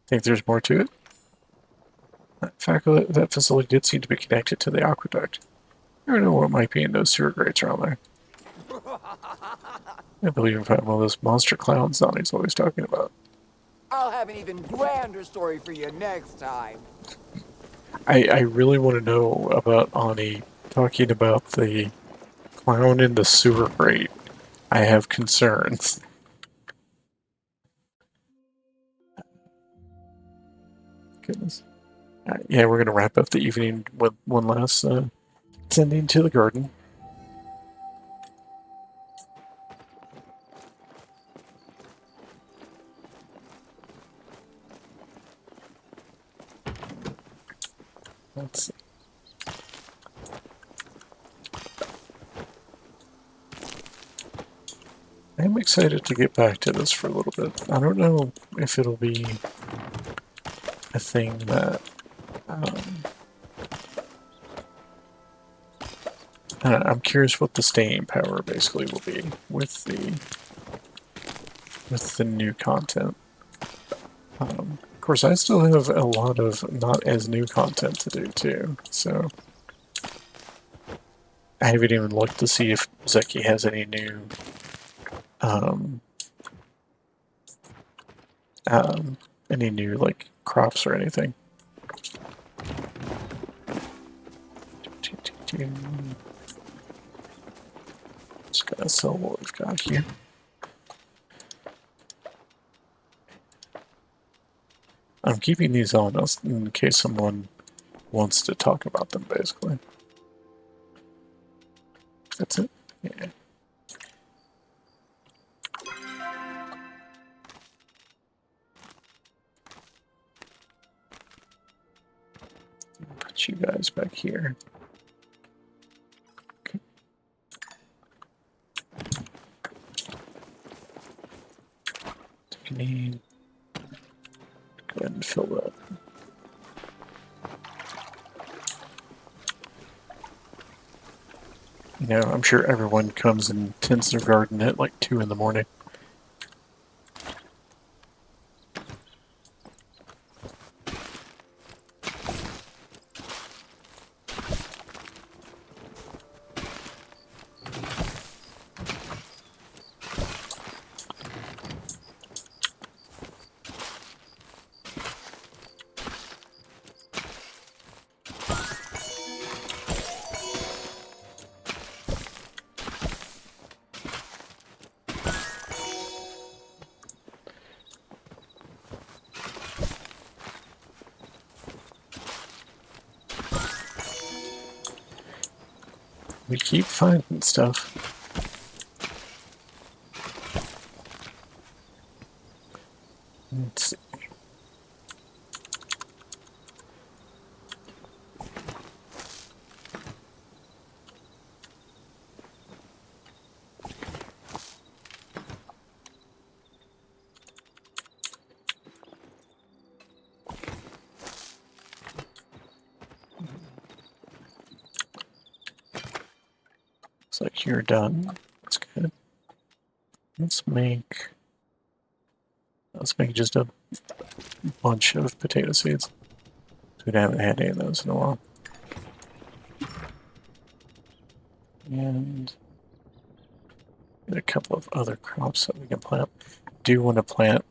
Think there's more to it? In fact, that facility did seem to be connected to the aqueduct. I don't know what might be in those sewer grates around there. I believe in found one of those monster clowns Donnie's always talking about. I'll have an even grander story for you next time. I really want to know about Ani talking about the clown in the sewer grate. I have concerns. Goodness. Yeah, we're going to wrap up the evening with one last tending to the garden. Let's see. I'm excited to get back to this for a little bit. I don't know if it'll be a thing that I'm curious what the staying power basically will be with the new content. Of course, I still have a lot of not as new content to do too, so I haven't even looked to see if Zeki has any new like crops or anything. Just gotta sell what we've got here. I'm keeping these on us in case someone wants to talk about them, basically. That's it? Yeah. Put you guys back here. Okay. Need. Go ahead and fill that. You know, I'm sure everyone comes and tends their garden at like 2 in the morning. We keep finding stuff. Let's see. Looks like you're done. That's good. Let's make just a bunch of potato seeds. We haven't had any of those in a while. And a couple of other crops that we can plant. Do want to plant.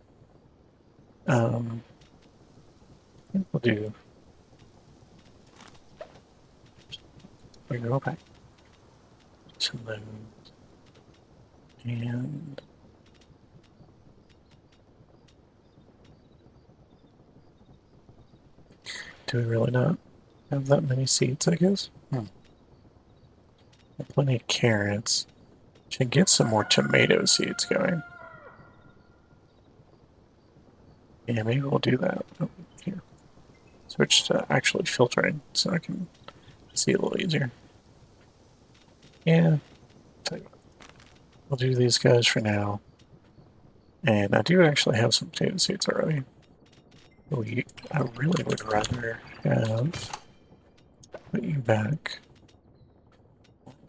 I think we'll do. We go back to those. And do we really not have that many seeds, I guess? Plenty of carrots. Should get some more tomato seeds going. Yeah, maybe we'll do that. Oh, here. Switch to actually filtering so I can see a little easier. Yeah. Tell you what. We'll do these guys for now. And I do actually have some potato seeds already. I really would rather have put you back.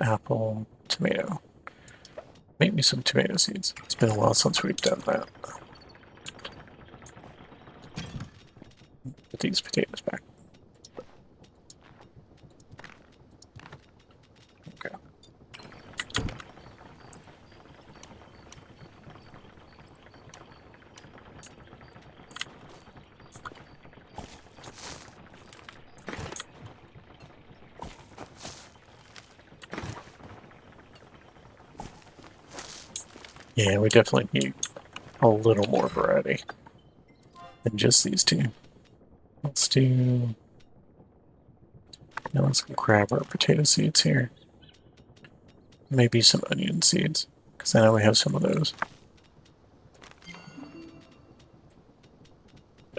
Apple, tomato. Make me some tomato seeds. It's been a while since we've done that. Put these potatoes back. Okay. Yeah, we definitely need a little more variety than just these two. Let's do... Now let's grab our potato seeds here. Maybe some onion seeds, because I know we have some of those.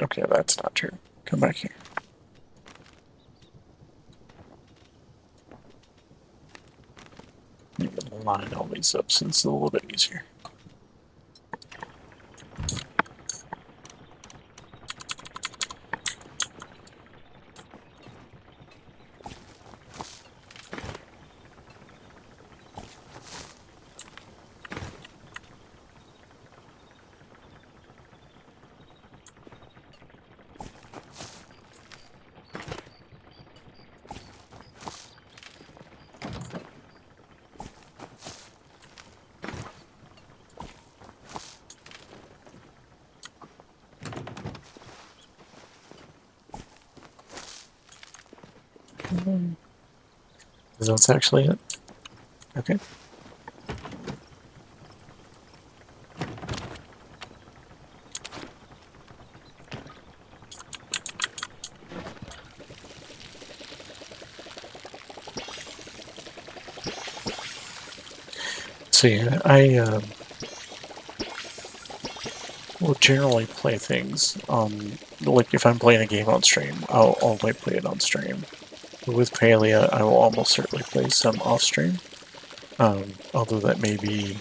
Okay, that's not true. Come back here. You can line all these up since it's a little bit easier. That's actually it. Okay. So yeah, I will generally play things on, like if I'm playing a game on stream, I'll only play it on stream. With Palia, I will almost certainly play some off stream. Although that may be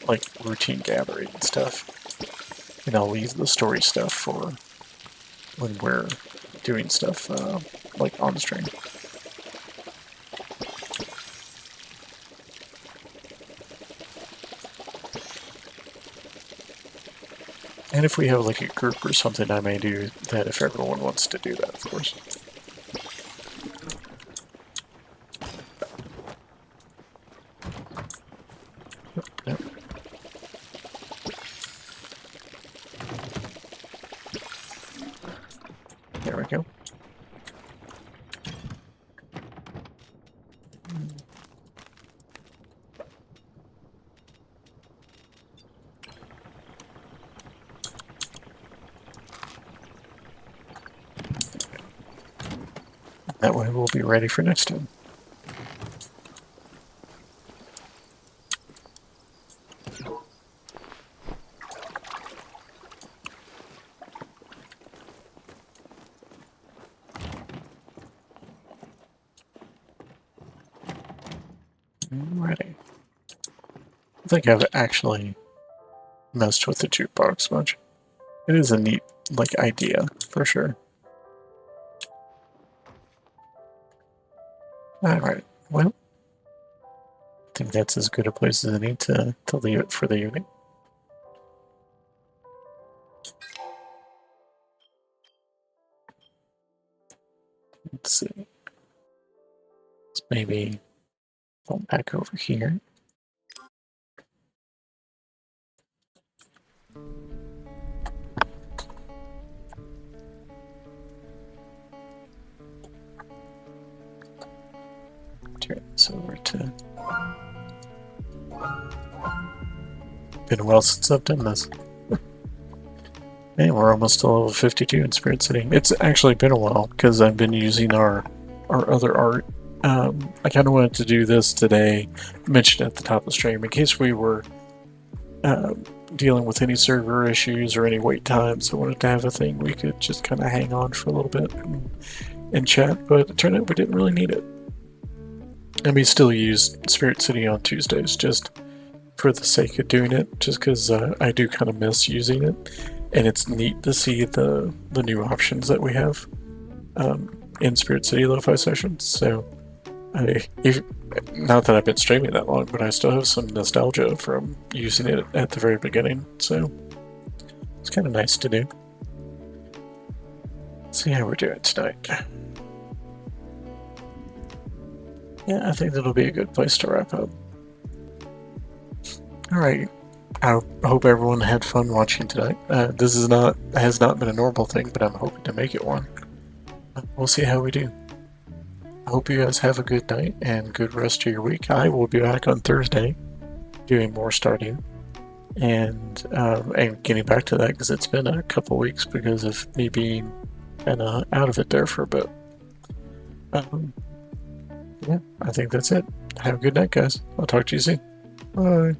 like routine gathering and stuff. And I'll leave the story stuff for when we're doing stuff like on stream. And if we have like a group or something, I may do that if everyone wants to do that, of course. Yep. There we go. That way we'll be ready for next time. Alrighty. I think I've actually messed with the jukebox much. It is a neat, like, idea, for sure. Alright, well, I think that's as good a place as any to leave it for the evening. Let's see. Let's maybe go back over here. Turn this over to... Been a while since I've done this. And we're almost to level 52 in Spirit City. It's actually been a while because I've been using our other art. I kind of wanted to do this today, mentioned at the top of the stream, in case we were dealing with any server issues or any wait times. I wanted to have a thing we could just kind of hang on for a little bit and chat, but it turned out we didn't really need it. And we still use Spirit City on Tuesdays just for the sake of doing it, just because I do kind of miss using it. And it's neat to see the new options that we have in Spirit City Lo-Fi sessions. So, not that I've been streaming that long, but I still have some nostalgia from using it at the very beginning. So, it's kind of nice to do. Let's see how we're doing tonight. Yeah, I think that'll be a good place to wrap up. Alright. I hope everyone had fun watching tonight. This has not been a normal thing, but I'm hoping to make it one. We'll see how we do. I hope you guys have a good night and good rest of your week. I will be back on Thursday doing more Stardew and getting back to that because it's been a couple weeks because of me being kind of out of it there for a bit. Yeah, I think that's it. Have a good night, guys. I'll talk to you soon. Bye.